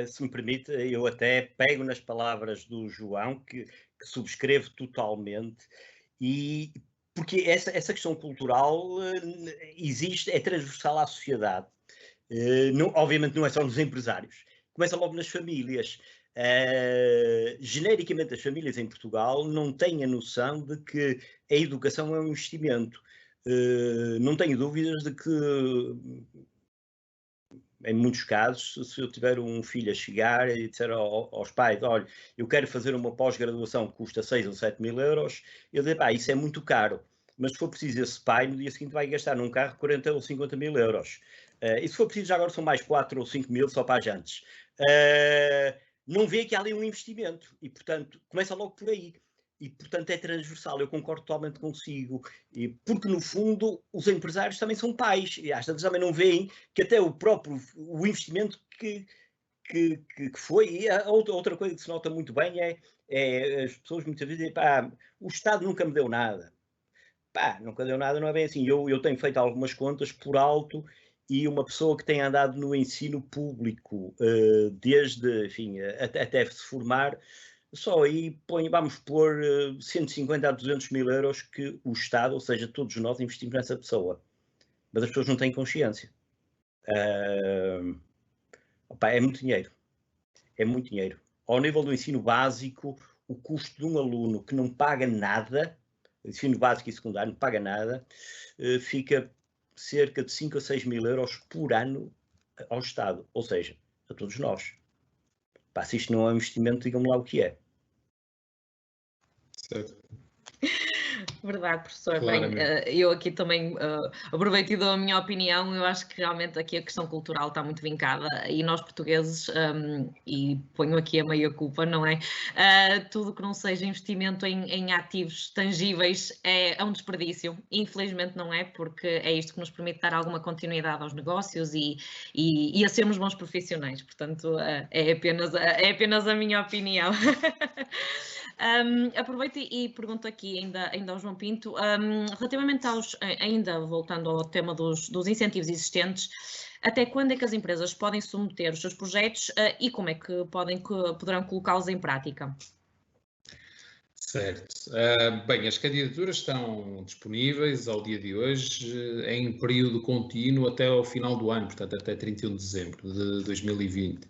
Se me permite, eu até pego nas palavras do João, que subscrevo totalmente, e porque essa questão cultural existe, é transversal à sociedade. Obviamente não é só nos empresários, começa logo nas famílias. Genericamente, as famílias em Portugal não têm a noção de que a educação é um investimento. Não tenho dúvidas de que, em muitos casos, se eu tiver um filho a chegar e disser aos pais, olha, eu quero fazer uma pós-graduação que custa 6 ou 7 mil euros, eu digo, pá, isso é muito caro. Mas se for preciso, esse pai no dia seguinte vai gastar num carro 40 ou 50 mil euros. E se for preciso, já agora são mais 4 ou 5 mil só para as jantes. Não vê que há ali um investimento e, portanto, começa logo por aí. E, portanto, é transversal, eu concordo totalmente consigo, porque, no fundo, os empresários também são pais, e às vezes também não veem que até o investimento que foi, e outra coisa que se nota muito bem é as pessoas muitas vezes dizem, pá, o Estado nunca me deu nada. Pá, nunca deu nada, não é bem assim. Eu tenho feito algumas contas por alto, e uma pessoa que tem andado no ensino público desde, enfim, até se formar, só aí vamos pôr 150 a 200 mil euros que o Estado, ou seja, todos nós investimos nessa pessoa. Mas as pessoas não têm consciência. É muito dinheiro. É muito dinheiro. Ao nível do ensino básico, o custo de um aluno que não paga nada, ensino básico e secundário, não paga nada, fica cerca de 5 a 6 mil euros por ano ao Estado, ou seja, a todos nós. Pá, se isto não é um investimento, digam-me lá o que é. Certo. Verdade, professor. Bem, eu aqui também aproveito e dou a minha opinião. Eu acho que realmente aqui a questão cultural está muito vincada e nós portugueses, e ponho aqui a meia culpa, não é? Tudo que não seja investimento em ativos tangíveis é um desperdício. Infelizmente não é, porque é isto que nos permite dar alguma continuidade aos negócios e a sermos bons profissionais. Portanto, é apenas a minha opinião. Aproveito e pergunto aqui ainda ao João Pinto, relativamente ainda voltando ao tema dos incentivos existentes, até quando é que as empresas podem submeter os seus projetos e como é que poderão colocá-los em prática? Certo. Bem, as candidaturas estão disponíveis ao dia de hoje em período contínuo até ao final do ano, portanto até 31 de dezembro de 2020.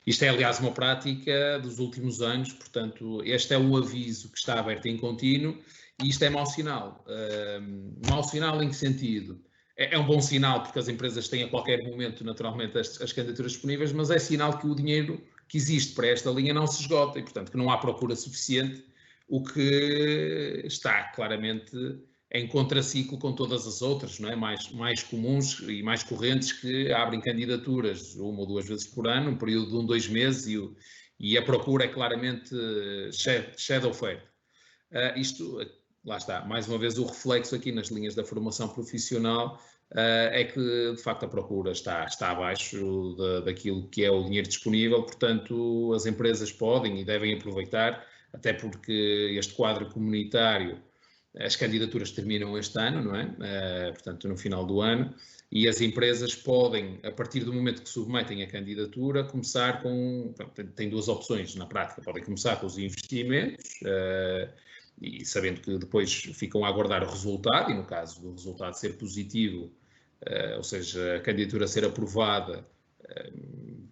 Isto é, aliás, uma prática dos últimos anos, portanto, este é um aviso que está aberto em contínuo e isto é mau sinal. Mau sinal em que sentido? É um bom sinal porque as empresas têm a qualquer momento, naturalmente, as candidaturas disponíveis, mas é sinal que o dinheiro que existe para esta linha não se esgota e, portanto, que não há procura suficiente, o que está claramente em contraciclo com todas as outras, não é? mais comuns e mais correntes que abrem candidaturas 1 ou 2 vezes por ano, um período de 1, 2 meses e a procura é claramente excede a oferta. Isto, lá está, mais uma vez o reflexo aqui nas linhas da formação profissional é que de facto a procura está abaixo daquilo que é o dinheiro disponível, portanto as empresas podem e devem aproveitar, até porque este quadro comunitário, as candidaturas terminam este ano, não é? Portanto, no final do ano, e as empresas podem, a partir do momento que submetem a candidatura, começar com... Tem 2 opções na prática, podem começar com os investimentos, e sabendo que depois ficam a aguardar o resultado, e no caso do resultado ser positivo, ou seja, a candidatura ser aprovada,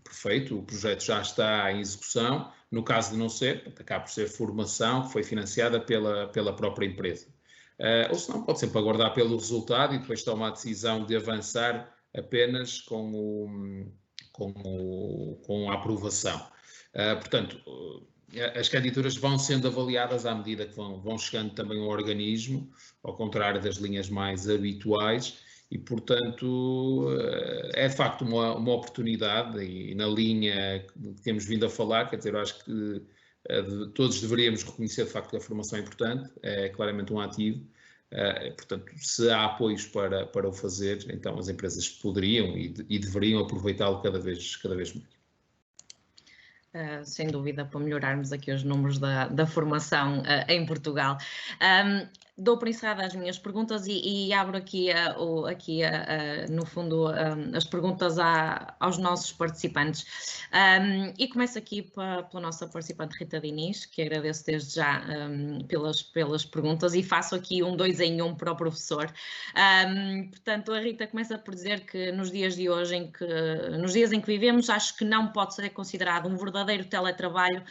perfeito, o projeto já está em execução. No caso de não ser, acaba por ser formação que foi financiada pela própria empresa. Ou se não, pode sempre aguardar pelo resultado e depois tomar a decisão de avançar apenas com a aprovação. Portanto, as candidaturas vão sendo avaliadas à medida que vão chegando também ao organismo, ao contrário das linhas mais habituais, e, portanto, é de facto uma oportunidade e na linha que temos vindo a falar, quer dizer, eu acho que todos deveríamos reconhecer de facto que a formação é importante, é claramente um ativo, portanto, se há apoios para o fazer, então as empresas poderiam e deveriam aproveitá-lo cada vez mais. Sem dúvida, para melhorarmos aqui os números da formação em Portugal. Dou por encerrada as minhas perguntas e abro aqui, no fundo, as perguntas aos nossos participantes. E começo aqui pela nossa participante Rita Diniz, que agradeço desde já pelas perguntas e faço aqui um 2 em 1 para o professor. Portanto, a Rita começa por dizer que nos dias de hoje, nos dias em que vivemos, acho que não pode ser considerado um verdadeiro teletrabalho,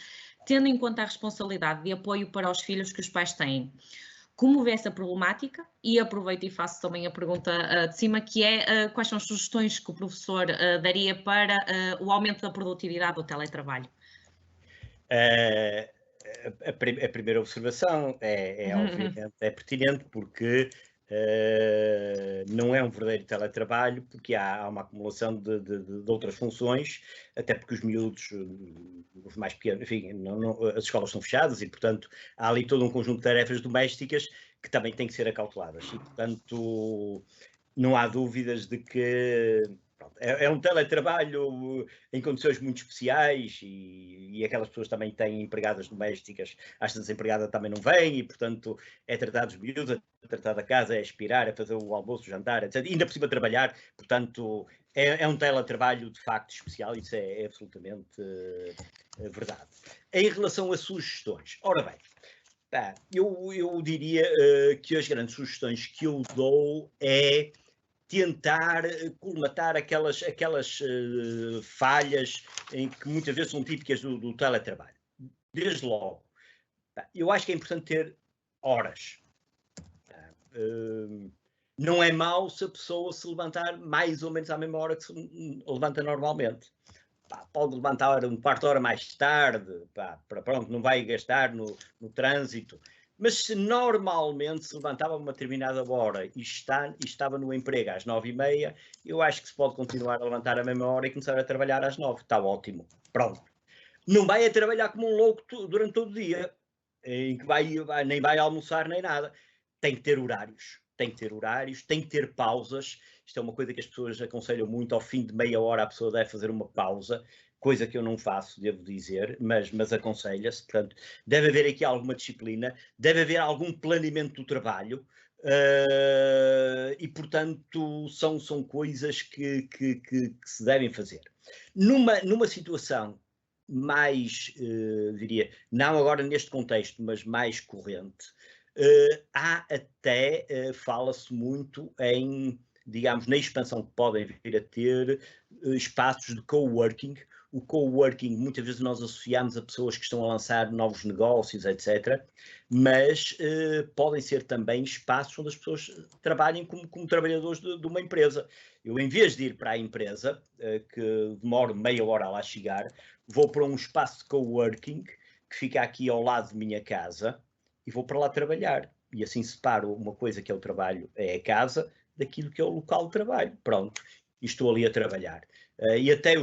tendo em conta a responsabilidade de apoio para os filhos que os pais têm. Como vê essa problemática? E aproveito e faço também a pergunta de cima, que é quais são as sugestões que o professor daria para o aumento da produtividade do teletrabalho? A primeira observação obviamente pertinente, porque não é um verdadeiro teletrabalho, porque há uma acumulação de outras funções, até porque os miúdos, os mais pequenos, enfim, as escolas estão fechadas e, portanto, há ali todo um conjunto de tarefas domésticas que também têm que ser acauteladas e, portanto, não há dúvidas de que pronto, é um teletrabalho em condições muito especiais e aquelas pessoas também têm empregadas domésticas, às vezes a empregada também não vem e, portanto, é tratar dos miúdos, é tratar da casa, é aspirar, é fazer o almoço, o jantar, etc. Ainda por cima trabalhar, portanto, é um teletrabalho de facto especial, isso é absolutamente verdade. Em relação a sugestões, ora bem, eu diria que as grandes sugestões que eu dou é tentar colmatar aquelas falhas em que muitas vezes são típicas do teletrabalho. Desde logo, eu acho que é importante ter horas. Não é mau se a pessoa se levantar mais ou menos à mesma hora que se levanta normalmente. Pode levantar um quarto de hora mais tarde, pronto, não vai gastar no trânsito. Mas se normalmente se levantava a uma determinada hora e estava no emprego às 9h30, eu acho que se pode continuar a levantar à mesma hora e começar a trabalhar às 9h. Está ótimo. Pronto. Não vai a trabalhar como um louco durante todo o dia, em que nem vai almoçar nem nada. Tem que ter horários. Tem que ter pausas. Isto é uma coisa que as pessoas aconselham muito. Ao fim de meia hora a pessoa deve fazer uma pausa. coisa que eu não faço, devo dizer, mas aconselha-se. Portanto, deve haver aqui alguma disciplina, deve haver algum planeamento do trabalho, e, portanto, são coisas que se devem fazer. Numa situação mais, diria, não agora neste contexto, mas mais corrente, há até, fala-se muito em, digamos, na expansão que podem vir a ter espaços de coworking. O coworking, muitas vezes nós associamos a pessoas que estão a lançar novos negócios, etc., mas podem ser também espaços onde as pessoas trabalhem como trabalhadores de uma empresa. Eu, em vez de ir para a empresa, que demoro meia hora a lá chegar, vou para um espaço de coworking que fica aqui ao lado de minha casa e vou para lá trabalhar. E assim separo uma coisa que é o trabalho, é a casa, daquilo que é o local de trabalho. Pronto, e estou ali a trabalhar. E até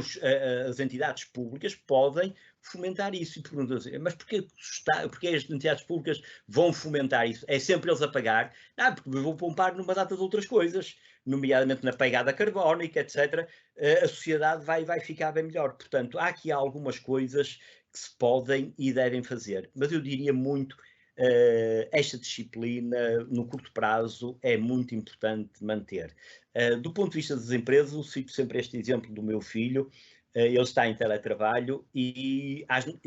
as entidades públicas podem fomentar isso. E perguntam assim, mas porquê as entidades públicas vão fomentar isso? É sempre eles a pagar? Não, porque vão poupar numa data de outras coisas, nomeadamente na pegada carbónica, etc. A sociedade vai ficar bem melhor. Portanto, há aqui algumas coisas que se podem e devem fazer. Mas eu diria muito, esta disciplina, no curto prazo, é muito importante manter. Do ponto de vista das empresas, eu cito sempre este exemplo do meu filho. Ele está em teletrabalho e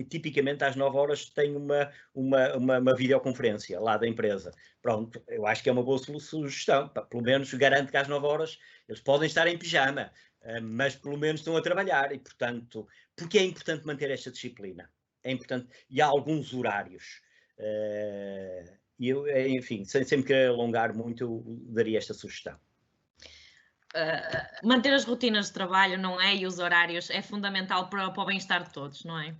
tipicamente às 9 horas tem uma videoconferência lá da empresa. Pronto, eu acho que é uma boa sugestão. Pelo menos garante que às 9 horas eles podem estar em pijama, mas pelo menos estão a trabalhar. E, portanto, porque é importante manter esta disciplina? É importante. E há alguns horários. E eu, enfim, sem me querer alongar muito, eu daria esta sugestão. Manter as rotinas de trabalho, não é? E os horários é fundamental para o bem-estar de todos, não é?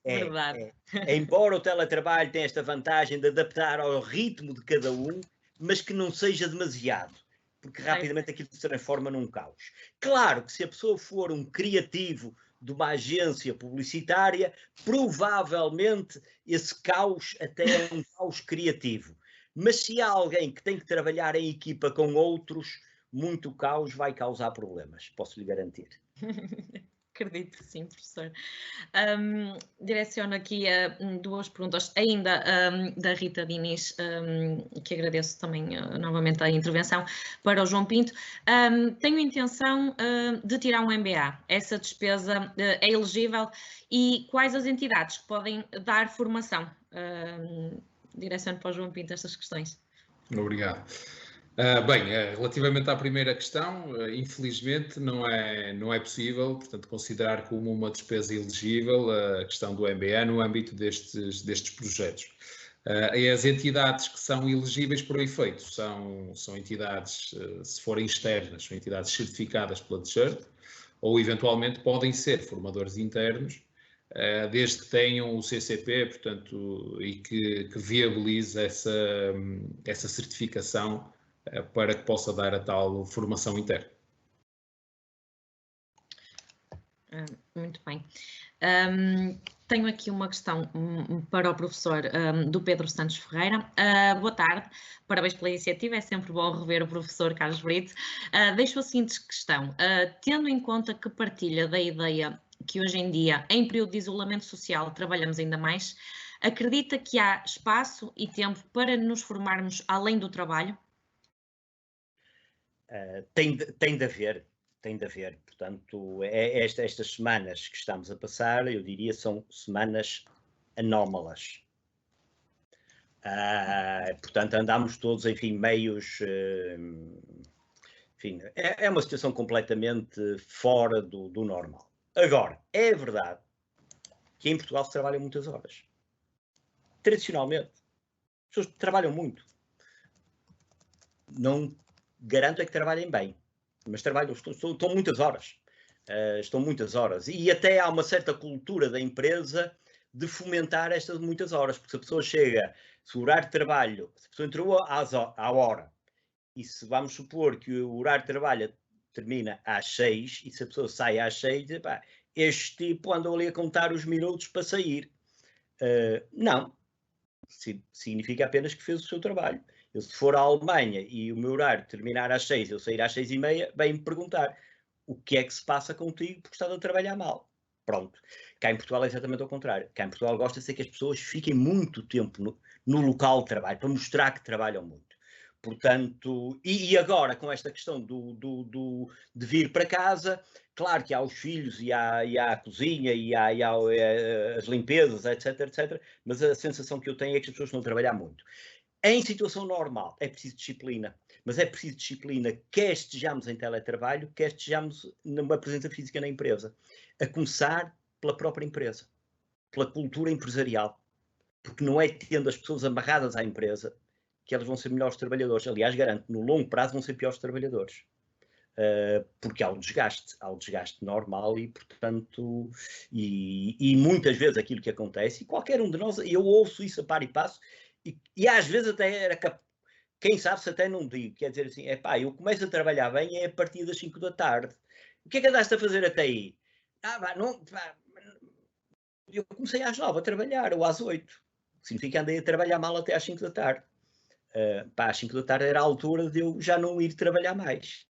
Verdade. Embora o teletrabalho tenha esta vantagem de adaptar ao ritmo de cada um, mas que não seja demasiado, porque rapidamente aquilo se transforma num caos. Claro que se a pessoa for um criativo de uma agência publicitária, provavelmente esse caos até é um caos criativo. Mas se há alguém que tem que trabalhar em equipa com outros, muito caos vai causar problemas, posso lhe garantir. Acredito que sim, professor. Direciono aqui duas perguntas, ainda da Rita Diniz, que agradeço também novamente a intervenção, para o João Pinto. Tenho intenção de tirar um MBA. Essa despesa é elegível e quais as entidades que podem dar formação? Direciono para o João Pinto estas questões. Obrigado. Bem, relativamente à primeira questão, infelizmente não é possível, portanto, considerar como uma despesa elegível a questão do MBA no âmbito destes projetos. As entidades que são elegíveis para o efeito são entidades, se forem externas, são entidades certificadas pela DGERT, ou eventualmente podem ser formadores internos, desde que tenham o CCP, portanto, e que viabilize essa certificação para que possa dar a tal formação interna. Muito bem. Tenho aqui uma questão para o professor do Pedro Santos Ferreira. Boa tarde, parabéns pela iniciativa, é sempre bom rever o professor Carlos Brito. Deixo a seguinte questão, tendo em conta que partilha da ideia que hoje em dia, em período de isolamento social, trabalhamos ainda mais, acredita que há espaço e tempo para nos formarmos além do trabalho? Tem de haver. Portanto, estas semanas que estamos a passar, eu diria, são semanas anómalas. Portanto, andamos todos, enfim, meios... enfim, é uma situação completamente fora do normal. Agora, é verdade que em Portugal se trabalha muitas horas. Tradicionalmente. As pessoas trabalham muito. Não garanto é que trabalhem bem, mas trabalham, estão muitas horas. Estão muitas horas. E até há uma certa cultura da empresa de fomentar estas muitas horas, porque se a pessoa chega, se o horário de trabalho, se a pessoa entrou à hora, e se vamos supor que o horário de trabalho termina às 6, e se a pessoa sai às 6, pá, este tipo andou ali a contar os minutos para sair. Não. Significa apenas que fez o seu trabalho. Eu, se for à Alemanha e o meu horário terminar às 6, eu sair às 6:30, bem me perguntar, o que é que se passa contigo porque estás a trabalhar mal. Pronto. Cá em Portugal é exatamente ao contrário. Cá em Portugal gosta-se que as pessoas fiquem muito tempo no local de trabalho, para mostrar que trabalham muito. Portanto, e agora com esta questão de vir para casa, claro que há os filhos e há a cozinha e há as limpezas, etc, mas a sensação que eu tenho é que as pessoas estão a trabalhar muito. Em situação normal é preciso disciplina, mas é preciso disciplina quer estejamos em teletrabalho, quer estejamos numa presença física na empresa. A começar pela própria empresa, pela cultura empresarial, porque não é tendo as pessoas amarradas à empresa que elas vão ser melhores trabalhadores. Aliás, garanto, no longo prazo vão ser piores trabalhadores. Porque há o desgaste normal e, portanto, e muitas vezes aquilo que acontece, e qualquer um de nós, eu ouço isso a par e passo, e às vezes até era capaz, quem sabe se até não digo, quer dizer assim, eu começo a trabalhar bem é a partir das 5 da tarde. O que é que andaste a fazer até aí? Eu comecei às 9 a trabalhar, ou às 8. Significa que andei a trabalhar mal até às 5 da tarde. Às 5 da tarde era a altura de eu já não ir trabalhar mais.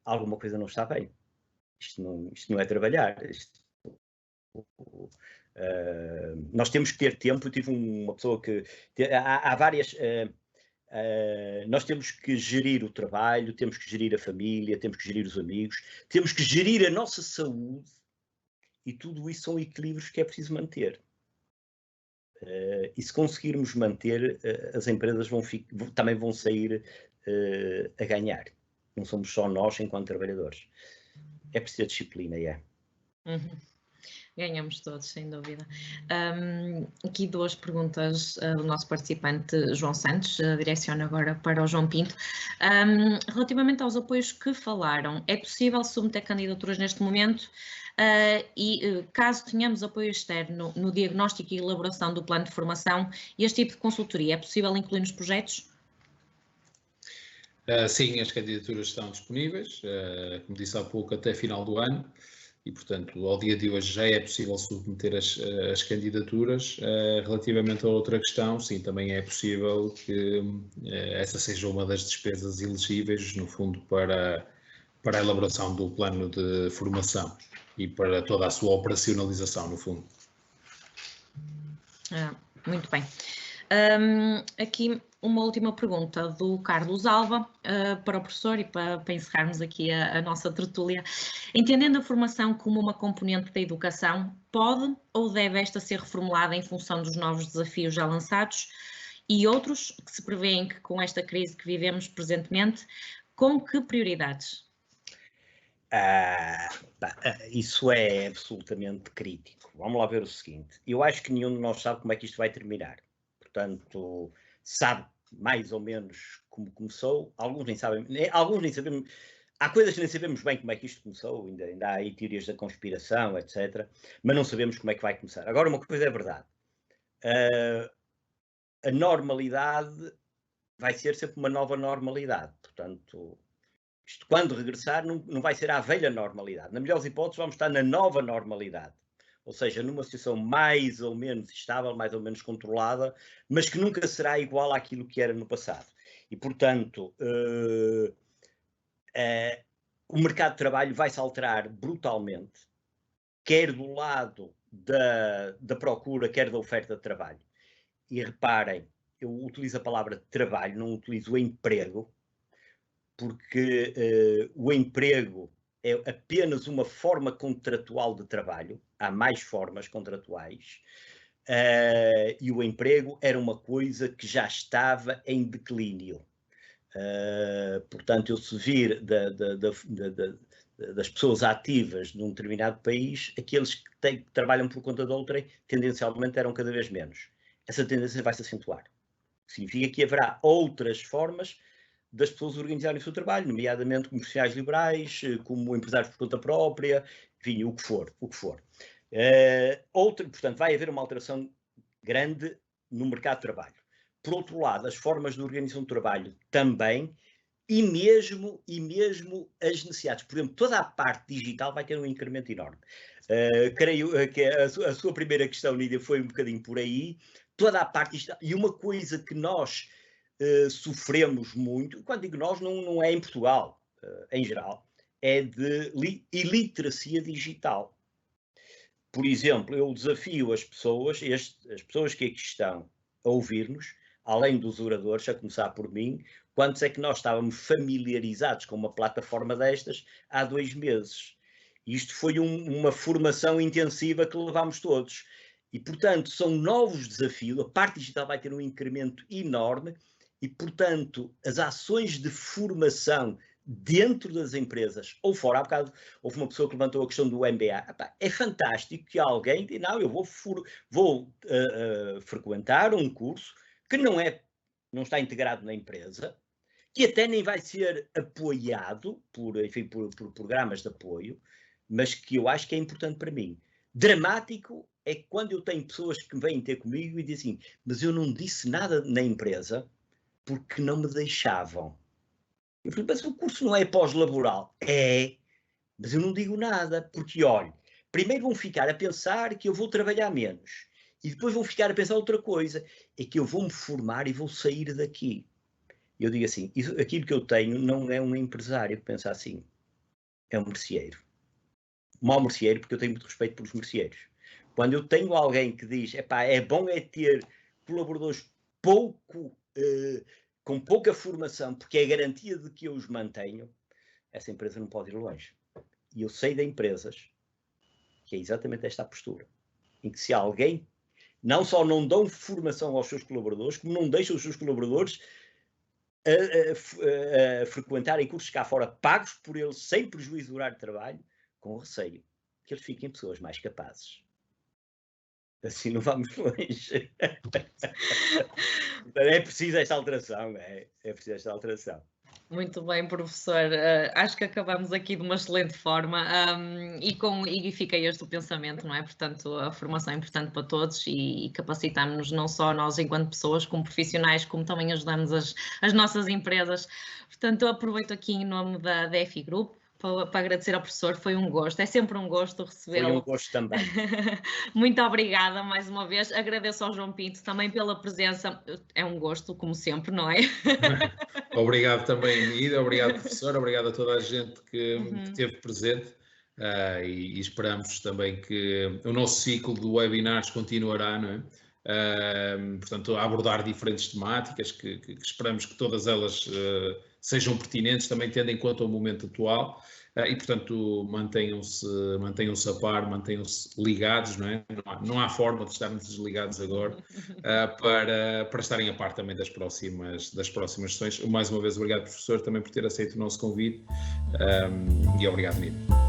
Alguma coisa não está bem. Isto não é trabalhar. Nós temos que ter tempo. Eu tive uma pessoa que... Há várias... nós temos que gerir o trabalho, temos que gerir a família, temos que gerir os amigos, temos que gerir a nossa saúde, e tudo isso são equilíbrios que é preciso manter. E se conseguirmos manter, as empresas também vão sair a ganhar. Não somos só nós enquanto trabalhadores. É preciso a disciplina, Uhum. Ganhamos todos, sem dúvida. Aqui duas perguntas do nosso participante João Santos, direciono agora para o João Pinto. Relativamente aos apoios que falaram, é possível submeter candidaturas neste momento e caso tenhamos apoio externo no diagnóstico e elaboração do plano de formação, este tipo de consultoria é possível incluir nos projetos? Sim, as candidaturas estão disponíveis, como disse há pouco, até final do ano. E, portanto, ao dia de hoje já é possível submeter as candidaturas. Relativamente a outra questão, sim, também é possível que essa seja uma das despesas elegíveis, no fundo, para a elaboração do plano de formação e para toda a sua operacionalização, no fundo. Muito bem. Aqui uma última pergunta do Carlos Alva para o professor e para encerrarmos aqui a nossa tertúlia. Entendendo a formação como uma componente da educação, pode ou deve esta ser reformulada em função dos novos desafios já lançados e outros que se prevêem que com esta crise que vivemos presentemente, com que prioridades? Isso é absolutamente crítico. Vamos lá ver o seguinte. Eu acho que nenhum de nós sabe como é que isto vai terminar. Portanto, sabe mais ou menos como começou. Alguns nem sabem, há coisas que nem sabemos bem como é que isto começou, ainda há aí teorias da conspiração, etc. Mas não sabemos como é que vai começar. Agora, uma coisa é verdade. A normalidade vai ser sempre uma nova normalidade. Portanto, isto quando regressar não vai ser a velha normalidade. Na melhor das hipóteses, vamos estar na nova normalidade. Ou seja, numa situação mais ou menos estável, mais ou menos controlada, mas que nunca será igual àquilo que era no passado. E, portanto, o mercado de trabalho vai se alterar brutalmente, quer do lado da procura, quer da oferta de trabalho. E reparem, eu utilizo a palavra trabalho, não utilizo o emprego, porque o emprego é apenas uma forma contratual de trabalho, há mais formas contratuais, e o emprego era uma coisa que já estava em declínio. Portanto, eu se vir das pessoas ativas num determinado país, aqueles que trabalham por conta de outrem, tendencialmente eram cada vez menos. Essa tendência vai se acentuar. Significa que haverá outras formas das pessoas organizarem o seu trabalho, nomeadamente como profissionais liberais, como empresários por conta própria, enfim, o que for. Portanto, vai haver uma alteração grande no mercado de trabalho. Por outro lado, as formas de organização do trabalho também, e mesmo as necessidades. Por exemplo, toda a parte digital vai ter um incremento enorme. Creio que a sua primeira questão, Nídia, foi um bocadinho por aí. Toda a parte digital. E uma coisa que nós sofremos muito, quando digo nós, não é em Portugal, em geral, é de iliteracia digital. Por exemplo, eu desafio as pessoas que aqui estão a ouvir-nos, além dos oradores, a começar por mim, quantos é que nós estávamos familiarizados com uma plataforma destas há 2 meses? Isto foi uma formação intensiva que levámos todos. E, portanto, são novos desafios. A parte digital vai ter um incremento enorme e, portanto, as ações de formação dentro das empresas ou fora. Há bocado houve uma pessoa que levantou a questão do MBA. É fantástico que alguém diga, não, eu vou frequentar um curso que não está integrado na empresa, que até nem vai ser apoiado por programas de apoio, mas que eu acho que é importante para mim. Dramático é quando eu tenho pessoas que vêm ter comigo e dizem assim, mas eu não disse nada na empresa porque não me deixavam. Eu falei, mas o curso não é pós-laboral? É, mas eu não digo nada, porque, olha, primeiro vão ficar a pensar que eu vou trabalhar menos, e depois vão ficar a pensar outra coisa, é que eu vou me formar e vou sair daqui. Eu digo assim, aquilo que eu tenho não é um empresário que pensa assim, é um merceeiro. Um mau merceeiro, porque eu tenho muito respeito pelos merceeiros. Quando eu tenho alguém que diz, é bom ter colaboradores com pouca formação, porque é a garantia de que eu os mantenho, essa empresa não pode ir longe. E eu sei de empresas que é exatamente esta a postura, em que se alguém não só não dão formação aos seus colaboradores, como não deixam os seus colaboradores a frequentarem cursos cá fora, pagos por eles, sem prejuízo do horário de trabalho, com receio que eles fiquem pessoas mais capazes. Assim não vamos longe. É preciso esta alteração, é preciso esta alteração. Muito bem, professor. Acho que acabamos aqui de uma excelente forma e fica este o pensamento, não é? Portanto, a formação é importante para todos e capacitamos-nos não só nós enquanto pessoas, como profissionais, como também ajudamos as nossas empresas. Portanto, eu aproveito aqui em nome da DFI Group para agradecer ao professor, foi um gosto, é sempre um gosto recebê-lo. Foi um gosto também. Muito obrigada mais uma vez, agradeço ao João Pinto também pela presença, é um gosto, como sempre, não é? Obrigado também, Nida, obrigado professor, obrigado a toda a gente que esteve presente e esperamos também que o nosso ciclo de webinars continuará, não é? Portanto, a abordar diferentes temáticas que esperamos que todas elas sejam pertinentes, também tendo em conta o momento atual e, portanto, mantenham-se a par, mantenham-se ligados, não é? Não há forma de estarmos desligados agora para estarem a par também das próximas sessões. Mais uma vez, obrigado, professor, também por ter aceito o nosso convite e obrigado, Nino.